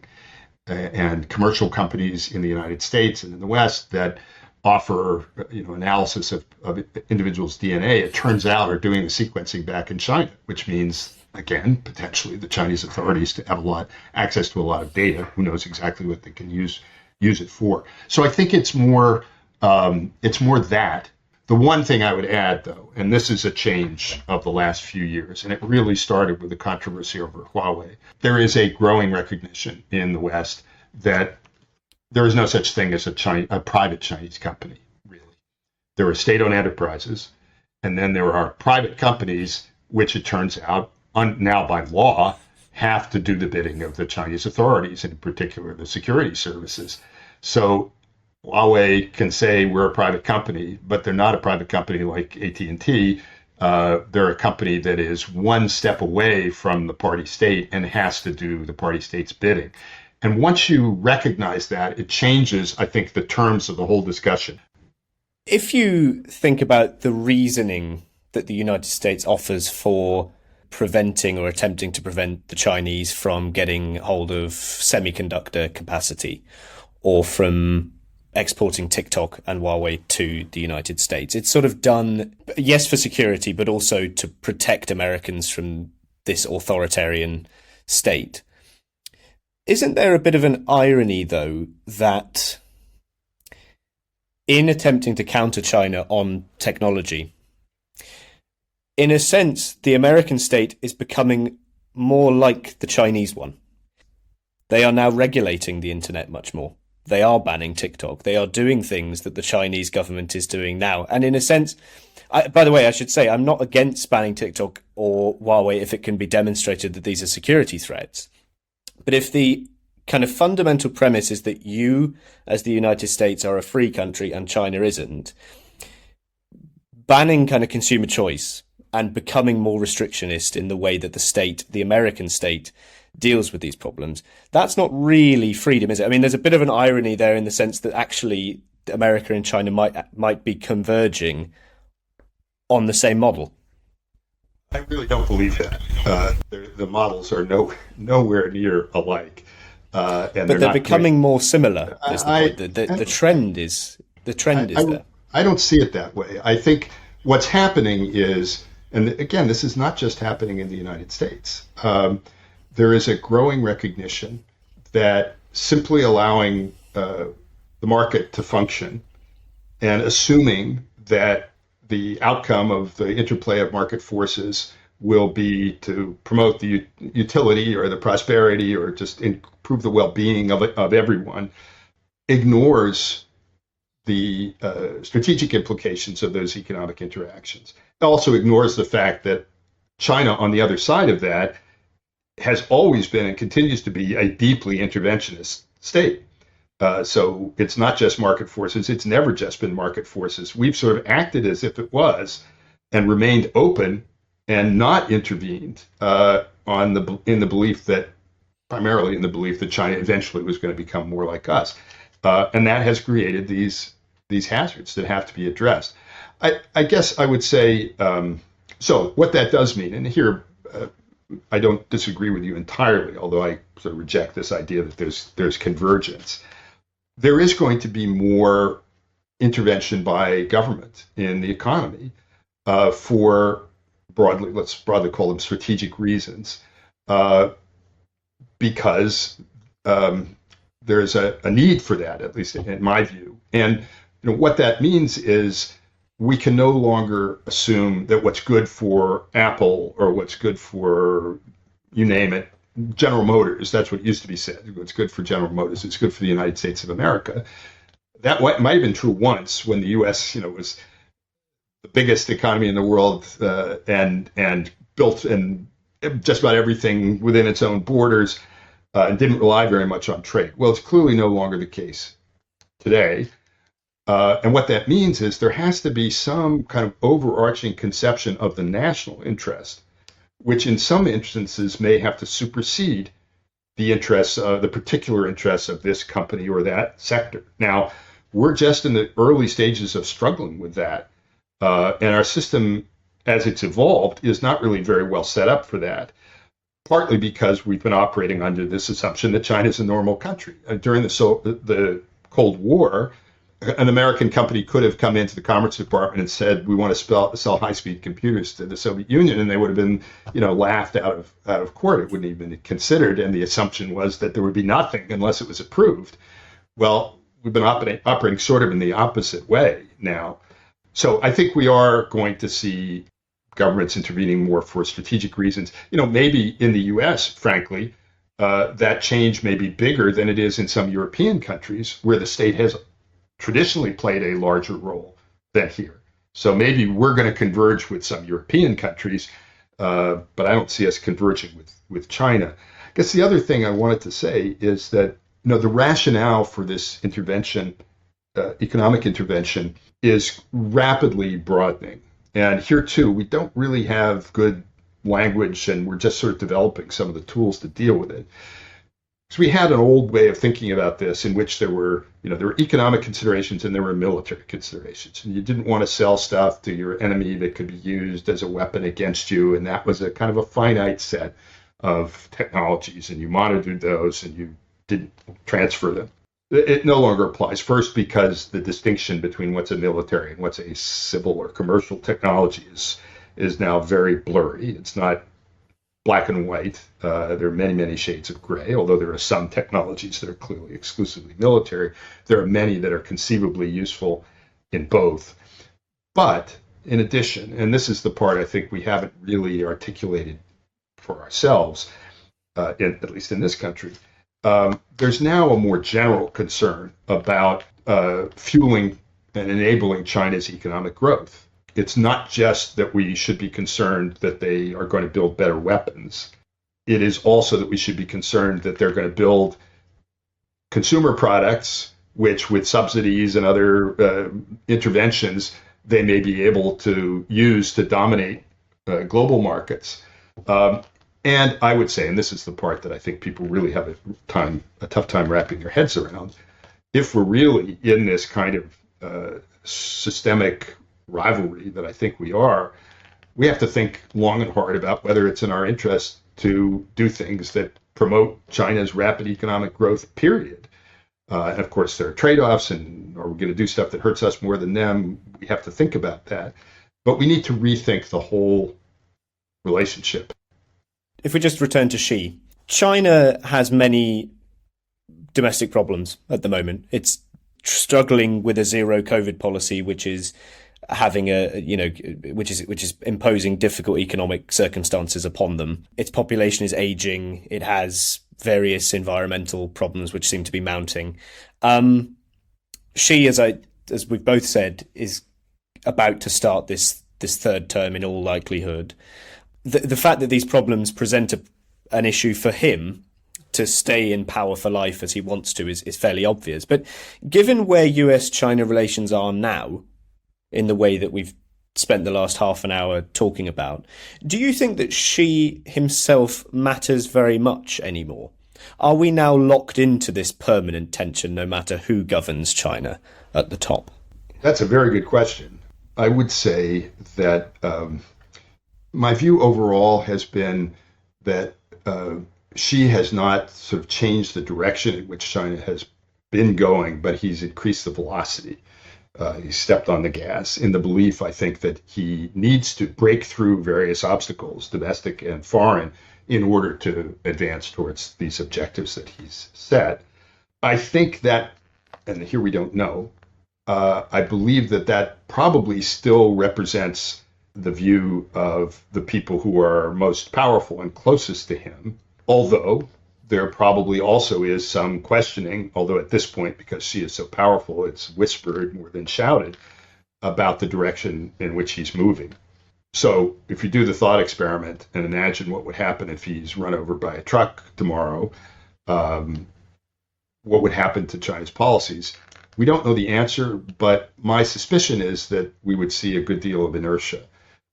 and commercial companies in the United States and in the West that offer analysis of individuals' DNA, it turns out, are doing the sequencing back in China, which means, again, potentially the Chinese authorities to have access to a lot of data. Who knows exactly what they can use it for? So I think it's more that. The one thing I would add, though, and this is a change of the last few years, and it really started with the controversy over Huawei, there is a growing recognition in the West that there is no such thing as a private Chinese company, really. There are state-owned enterprises, and then there are private companies, which it turns out, now by law, have to do the bidding of the Chinese authorities, in particular the security services. So Huawei can say we're a private company, but they're not a private company like AT&T. They're a company that is one step away from the party state and has to do the party state's bidding. And once you recognize that, it changes, I think, the terms of the whole discussion. If you think about the reasoning that the United States offers for preventing or attempting to prevent the Chinese from getting hold of semiconductor capacity or from exporting TikTok and Huawei to the United States, it's sort of done, yes, for security, but also to protect Americans from this authoritarian state. Isn't there a bit of an irony, though, that in attempting to counter China on technology, in a sense, the American state is becoming more like the Chinese one? They are now regulating the internet much more. They are banning TikTok. They are doing things that the Chinese government is doing now. And in a sense, by the way, I should say, I'm not against banning TikTok or Huawei if it can be demonstrated that these are security threats. But if the kind of fundamental premise is that you, as the United States, are a free country and China isn't, banning kind of consumer choice and becoming more restrictionist in the way that the state, the American state, deals with these problems, that's not really freedom, is it? I mean, there's a bit of an irony there in the sense that actually America and China might be converging on the same model. I really don't believe that. The models are nowhere near alike, but they're becoming more similar. The trend is there. I don't see it that way. I think what's happening is, and again, this is not just happening in the United States. There is a growing recognition that simply allowing the market to function and assuming that the outcome of the interplay of market forces will be to promote the utility or the prosperity or just improve the well-being of everyone ignores the strategic implications of those economic interactions. It also ignores the fact that China, on the other side of that, has always been and continues to be a deeply interventionist state. So it's not just market forces. It's never just been market forces. We've sort of acted as if it was and remained open and not intervened in the belief that primarily in the belief that China eventually was going to become more like us. And that has created these hazards that have to be addressed. I guess I would say, so what that does mean, and here I don't disagree with you entirely, although I sort of reject this idea that there's convergence. There is going to be more intervention by government in the economy for let's broadly call them strategic reasons, because there's a need for that, at least in my view. And what that means is we can no longer assume that what's good for Apple or what's good for, you name it, General Motors, that's what used to be said. What's good for General Motors, it's good for the United States of America. That might have been true once when the U.S., was the biggest economy in the world and built in just about everything within its own borders and didn't rely very much on trade. Well, it's clearly no longer the case today. And what that means is there has to be some kind of overarching conception of the national interest, which in some instances may have to supersede the interests, the particular interests of this company or that sector. Now, we're just in the early stages of struggling with that. And our system, as it's evolved, is not really very well set up for that, partly because we've been operating under this assumption that China is a normal country. During the Cold War, an American company could have come into the Commerce Department and said, we want to sell high-speed computers to the Soviet Union, and they would have been, laughed out of court. It wouldn't even be considered, and the assumption was that there would be nothing unless it was approved. Well, we've been operating sort of in the opposite way now. So I think we are going to see governments intervening more for strategic reasons. Maybe in the U.S., frankly, that change may be bigger than it is in some European countries where the state has traditionally played a larger role than here. So maybe we're going to converge with some European countries, but I don't see us converging with China. I guess the other thing I wanted to say is that the rationale for this intervention, economic intervention, is rapidly broadening. And here too, we don't really have good language, and we're just sort of developing some of the tools to deal with it. So we had an old way of thinking about this in which there were economic considerations and there were military considerations. And you didn't want to sell stuff to your enemy that could be used as a weapon against you. And that was a kind of a finite set of technologies, and you monitored those and you didn't transfer them. It no longer applies. First, because the distinction between what's a military and what's a civil or commercial technology is now very blurry. It's not black and white. There are many, many shades of gray, although there are some technologies that are clearly exclusively military. There are many that are conceivably useful in both. But in addition, and this is the part I think we haven't really articulated for ourselves, at least in this country, there's now a more general concern about fueling and enabling China's economic growth. It's not just that we should be concerned that they are going to build better weapons. It is also that we should be concerned that they're going to build consumer products, which with subsidies and other interventions, they may be able to use to dominate global markets. And I would say, and this is the part that I think people really have a tough time wrapping their heads around, if we're really in this kind of systemic rivalry that I think we have to think long and hard about whether it's in our interest to do things that promote China's rapid economic growth, period. And of course, there are trade-offs, and are we going to do stuff that hurts us more than them? We have to think about that. But we need to rethink the whole relationship. If we just return to Xi, China has many domestic problems at the moment. It's struggling with a zero COVID policy, which is having which is imposing difficult economic circumstances upon them. Its population is aging. It has various environmental problems which seem to be mounting. Xi, as we've both said, is about to start this third term in all likelihood. The fact that these problems present an issue for him to stay in power for life as he wants to is fairly obvious. But given where US-China relations are now, in the way that we've spent the last half an hour talking about, do you think that Xi himself matters very much anymore? Are we now locked into this permanent tension no matter who governs China at the top? That's a very good question. I would say that my view overall has been that Xi has not sort of changed the direction in which China has been going, but he's increased the velocity. He stepped on the gas in the belief, I think, that he needs to break through various obstacles, domestic and foreign, in order to advance towards these objectives that he's set. I think that, and here we don't know, I believe that that probably still represents the view of the people who are most powerful and closest to him, although there probably also is some questioning, although at this point, because she is so powerful, it's whispered more than shouted about the direction in which he's moving. So if you do the thought experiment and imagine what would happen if he's run over by a truck tomorrow, what would happen to China's policies? We don't know the answer, but my suspicion is that we would see a good deal of inertia.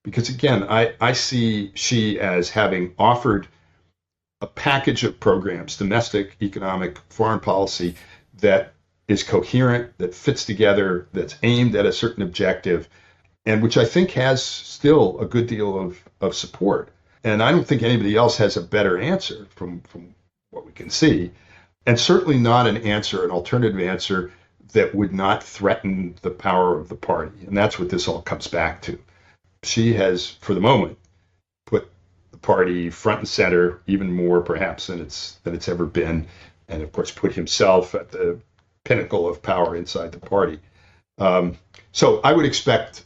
Because again, I see Xi as having offered a package of programs, domestic, economic, foreign policy, that is coherent, that fits together, that's aimed at a certain objective, and which I think has still a good deal of support. And I don't think anybody else has a better answer from what we can see, and certainly not an alternative answer that would not threaten the power of the party. And that's what this all comes back to. Xi has, for the moment, put the party front and center, even more perhaps than it's ever been, and of course put himself at the pinnacle of power inside the party. So I would expect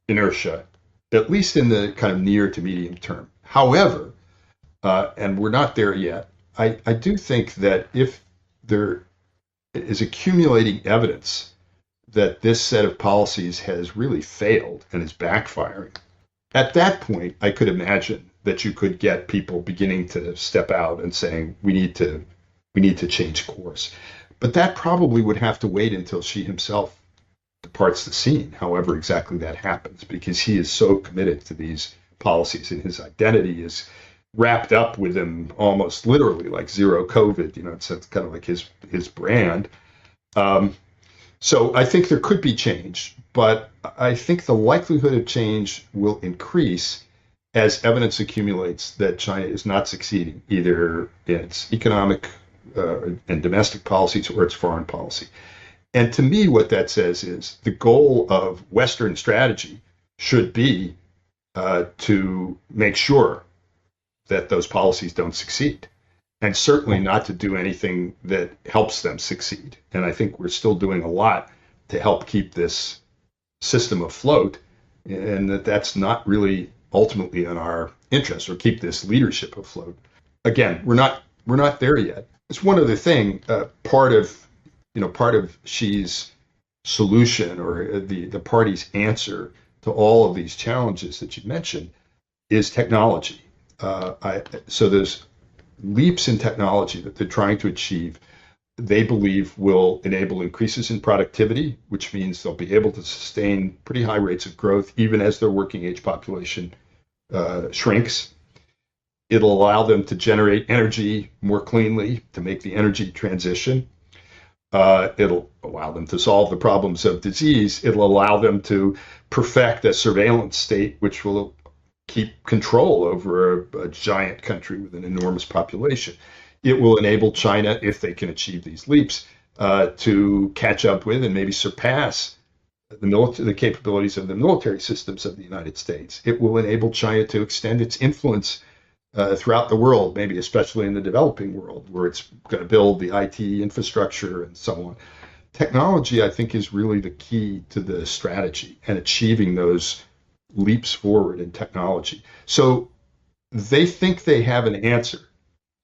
inertia, at least in the kind of near to medium term. However, and we're not there yet, I do think that if there is accumulating evidence that this set of policies has really failed and is backfiring, at that point, I could imagine that you could get people beginning to step out and saying, we need to change course. But that probably would have to wait until Xi himself departs the scene, however exactly that happens, because he is so committed to these policies and his identity is wrapped up with him almost literally, like zero COVID. It's kind of like his brand. So I think there could be change, but I think the likelihood of change will increase as evidence accumulates that China is not succeeding either in its economic and domestic policies or its foreign policy. And to me, what that says is the goal of Western strategy should be to make sure that those policies don't succeed, and certainly not to do anything that helps them succeed. And I think we're still doing a lot to help keep this system afloat, and that's not really ultimately in our interest, or keep this leadership afloat. Again, we're not there yet. It's one other thing. Part of Xi's solution, or the party's answer to all of these challenges that you mentioned, is technology. So there's leaps in technology that they're trying to achieve, they believe will enable increases in productivity, which means they'll be able to sustain pretty high rates of growth even as their working age population shrinks. It'll allow them to generate energy more cleanly, to make the energy transition. It'll allow them to solve the problems of disease. It'll allow them to perfect a surveillance state, which will keep control over a giant country with an enormous population. It will enable China, if they can achieve these leaps, to catch up with and maybe surpass the capabilities of the military systems of the United States. It will enable China to extend its influence throughout the world, maybe especially in the developing world, where it's going to build the IT infrastructure and so on. Technology, I think, is really the key to the strategy and achieving those leaps forward in technology. So they think they have an answer,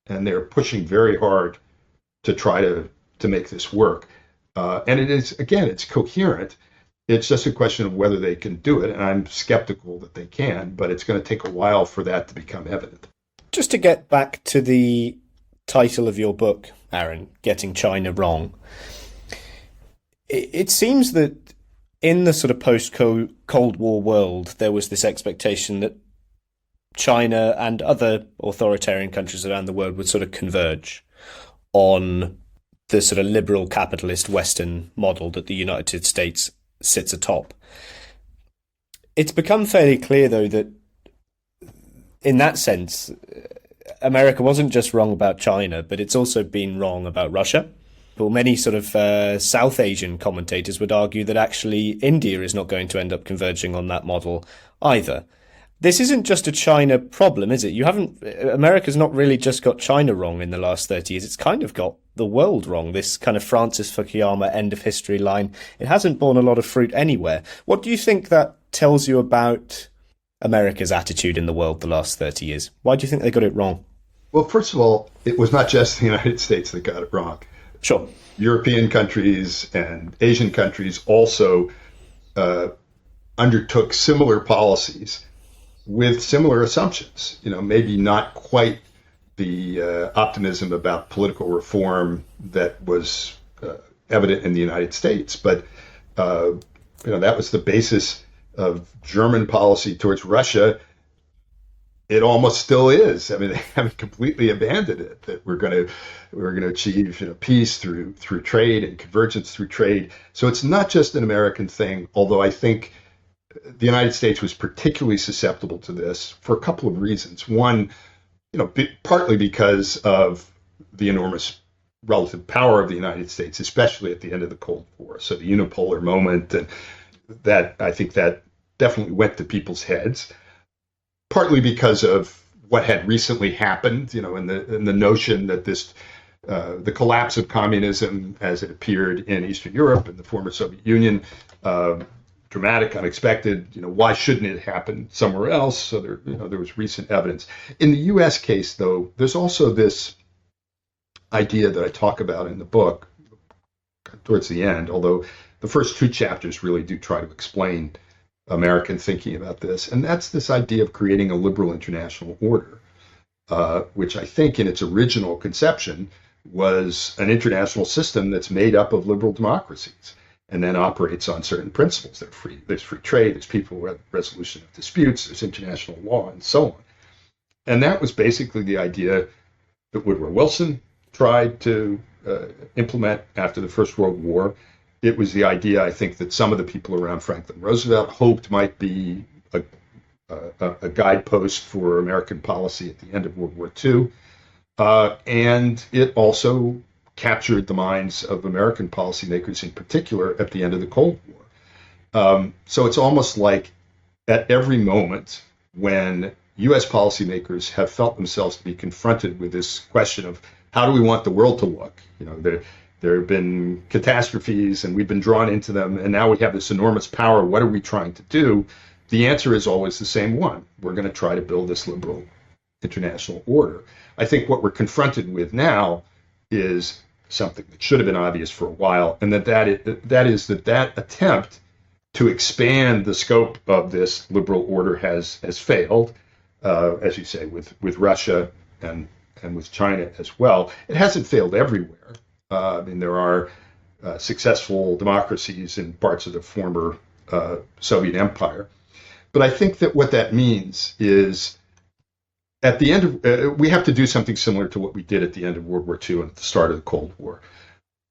and they're pushing very hard to try to make this work. And it is, again, it's coherent. It's just a question of whether they can do it, and I'm skeptical that they can, but it's going to take a while for that to become evident. Just to get back to the title of your book, Aaron, Getting China Wrong, it seems that in the sort of post-Cold War world, there was this expectation that China and other authoritarian countries around the world would sort of converge. on the sort of liberal capitalist Western model that the United States sits atop. It's become fairly clear, though, that in that sense, America wasn't just wrong about China, but it's also been wrong about Russia. Well, many sort of South Asian commentators would argue that actually India is not going to end up converging on that model either. This isn't just a China problem, is it? America's not really just got China wrong in the last 30 years. It's kind of got the world wrong. This kind of Francis Fukuyama end of history line, it hasn't borne a lot of fruit anywhere. What do you think that tells you about America's attitude in the world the last 30 years? Why do you think they got it wrong? Well, first of all, it was not just the United States that got it wrong. Sure. European countries and Asian countries also undertook similar policies with similar assumptions. Maybe not quite the optimism about political reform that was evident in the United States, but that was the basis of German policy towards Russia. It almost still is. I mean, they haven't completely abandoned it. That we're going to achieve peace through trade and convergence through trade. So it's not just an American thing. Although I think the United States was particularly susceptible to this for a couple of reasons. One, partly because of the enormous relative power of the United States, especially at the end of the Cold War. So the unipolar moment, and that I think that definitely went to people's heads. Partly because of what had recently happened, in the notion that the collapse of communism as it appeared in Eastern Europe and the former Soviet Union, dramatic, unexpected. Why shouldn't it happen somewhere else? So there was recent evidence. In the U.S. case, though, there's also this idea that I talk about in the book towards the end, although the first two chapters really do try to explain American thinking about this, and that's this idea of creating a liberal international order, which I think in its original conception was an international system that's made up of liberal democracies and then operates on certain principles. There's free trade, there's peaceful resolution of disputes, there's international law, and so on. And that was basically the idea that Woodrow Wilson tried to implement after the First World War. It was the idea, I think, that some of the people around Franklin Roosevelt hoped might be a guidepost for American policy at the end of World War II. And it also captured the minds of American policymakers in particular at the end of the Cold War. So it's almost like at every moment when U.S. policymakers have felt themselves to be confronted with this question of how do we want the world to look? There have been catastrophes and we've been drawn into them, and now we have this enormous power. What are we trying to do? The answer is always the same one. We're going to try to build this liberal international order. I think what we're confronted with now is something that should have been obvious for a while, and that is that attempt to expand the scope of this liberal order has failed, as you say, with Russia and with China as well. It hasn't failed everywhere. There are successful democracies in parts of the former Soviet Empire. But I think that what that means is at the end of, we have to do something similar to what we did at the end of World War II and at the start of the Cold War.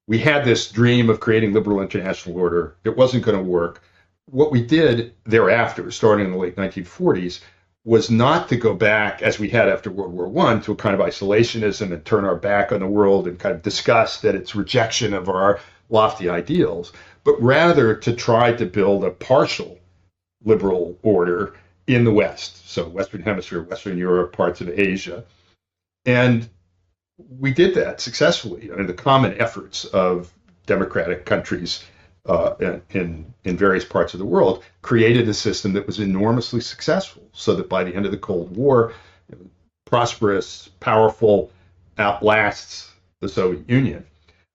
We had this dream of creating liberal international order. It wasn't going to work. What we did thereafter, starting in the late 1940s, was not to go back, as we had after World War I, to a kind of isolationism and turn our back on the world and kind of disgust at its rejection of our lofty ideals, but rather to try to build a partial liberal order in the West, so Western Hemisphere, Western Europe, parts of Asia. And we did that successfully. The common efforts of democratic countries in various parts of the world created a system that was enormously successful, so that by the end of the Cold War, prosperous, powerful, outlasts the Soviet Union.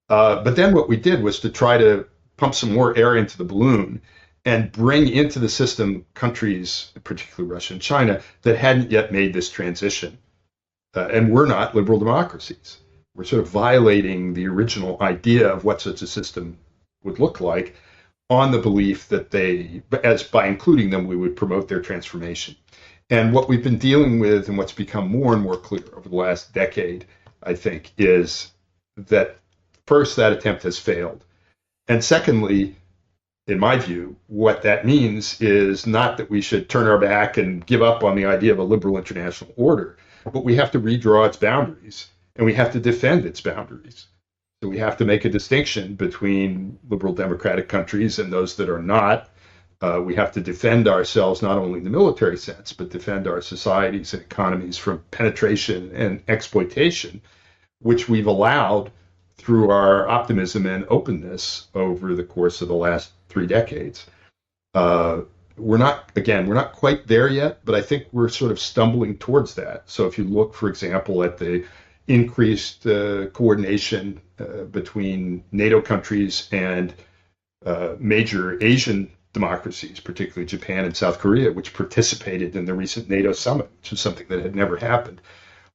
But then what we did was to try to pump some more air into the balloon and bring into the system countries, particularly Russia and China, that hadn't yet made this transition. And we're not liberal democracies. We're sort of violating the original idea of what such a system would look like on the belief that by including them, we would promote their transformation. And what we've been dealing with and what's become more and more clear over the last decade, I think, is that first, that attempt has failed. And secondly, in my view, what that means is not that we should turn our back and give up on the idea of a liberal international order, but we have to redraw its boundaries and we have to defend its boundaries. So we have to make a distinction between liberal democratic countries and those that are not. We have to defend ourselves, not only in the military sense, but defend our societies and economies from penetration and exploitation, which we've allowed through our optimism and openness over the course of the last 3 decades. We're not quite there yet, but I think we're sort of stumbling towards that. So if you look, for example, at the increased coordination between NATO countries and major Asian democracies, particularly Japan and South Korea, which participated in the recent NATO summit, which is something that had never happened.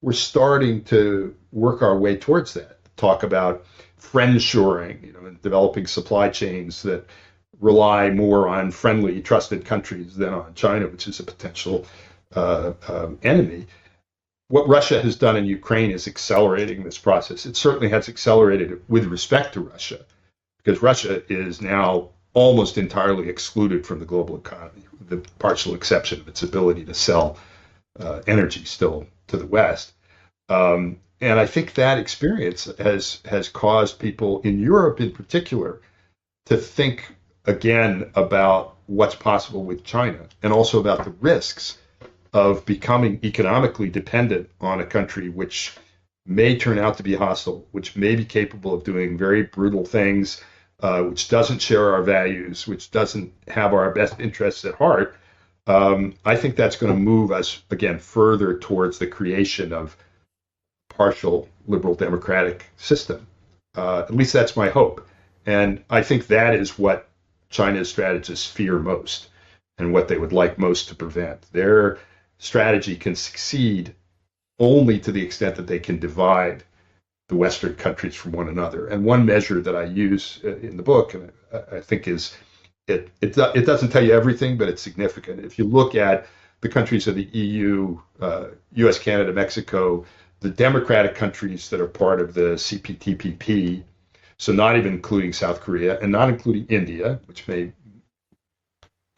We're starting to work our way towards that. Talk about friendshoring, and developing supply chains that rely more on friendly, trusted countries than on China, which is a potential enemy. What Russia has done in Ukraine is accelerating this process. It certainly has accelerated it with respect to Russia, because Russia is now almost entirely excluded from the global economy, with the partial exception of its ability to sell energy still to the West. And I think that experience has caused people in Europe in particular to think again about what's possible with China, and also about the risks of becoming economically dependent on a country which may turn out to be hostile, which may be capable of doing very brutal things, which doesn't share our values, which doesn't have our best interests at heart. I think that's going to move us, again, further towards the creation of partial liberal democratic system. At least that's my hope. And I think that is what China's strategists fear most, and what they would like most to prevent. Their strategy can succeed only to the extent that they can divide the Western countries from one another. And one measure that I use in the book, and I think is, it doesn't tell you everything, but it's significant. If you look at the countries of the EU, US, Canada, Mexico, the democratic countries that are part of the CPTPP, so not even including South Korea and not including India, which may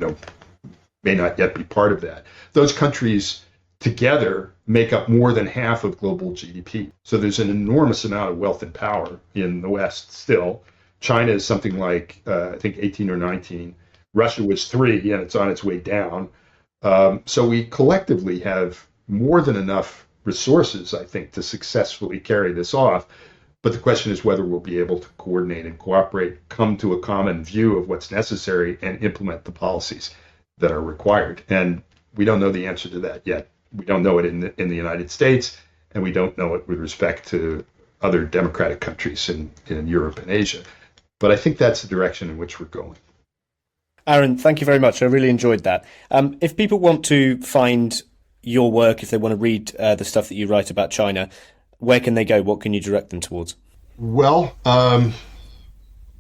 not yet be part of that. Those countries together make up more than half of global GDP. So there's an enormous amount of wealth and power in the West still. China is something like, I think 18 or 19. Russia was 3, and it's on its way down. So we collectively have more than enough resources, I think, to successfully carry this off. But the question is whether we'll be able to coordinate and cooperate, come to a common view of what's necessary, and implement the policies that are required. And we don't know the answer to that yet. We don't know it in the United States, and we don't know it with respect to other democratic countries in Europe and Asia. But I think that's the direction in which we're going. Aaron, thank you very much. I really enjoyed that. If people want to find your work, if they want to read the stuff that you write about China, where can they go? What can you direct them towards? Well, I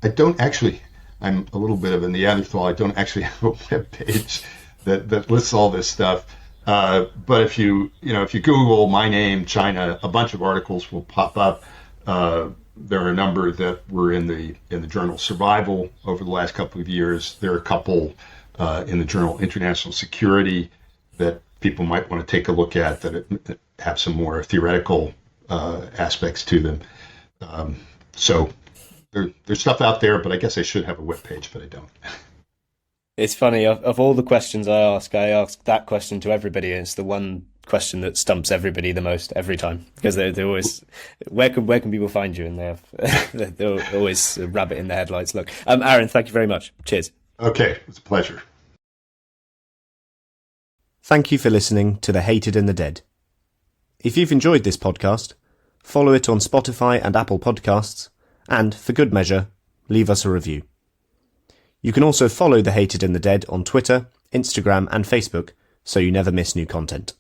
don't actually. I'm a little bit of a Neanderthal. I don't actually have a web page that lists all this stuff. But if you Google my name, China, a bunch of articles will pop up. There are a number that were in the journal Survival over the last couple of years. There are a couple in the journal International Security that people might want to take a look at that have some more theoretical aspects to them. So there's stuff out there, but I guess I should have a web page, but I don't. It's funny, of all the questions I ask that question to everybody, and it's the one question that stumps everybody the most every time, because they're always, where can people find you? And they're always a rabbit in the headlights. Look, Aaron, thank you very much. Cheers. Okay, it's a pleasure. Thank you for listening to The Hated and the Dead. If you've enjoyed this podcast, follow it on Spotify and Apple Podcasts, and, for good measure, leave us a review. You can also follow The Hated and the Dead on Twitter, Instagram, and Facebook, so you never miss new content.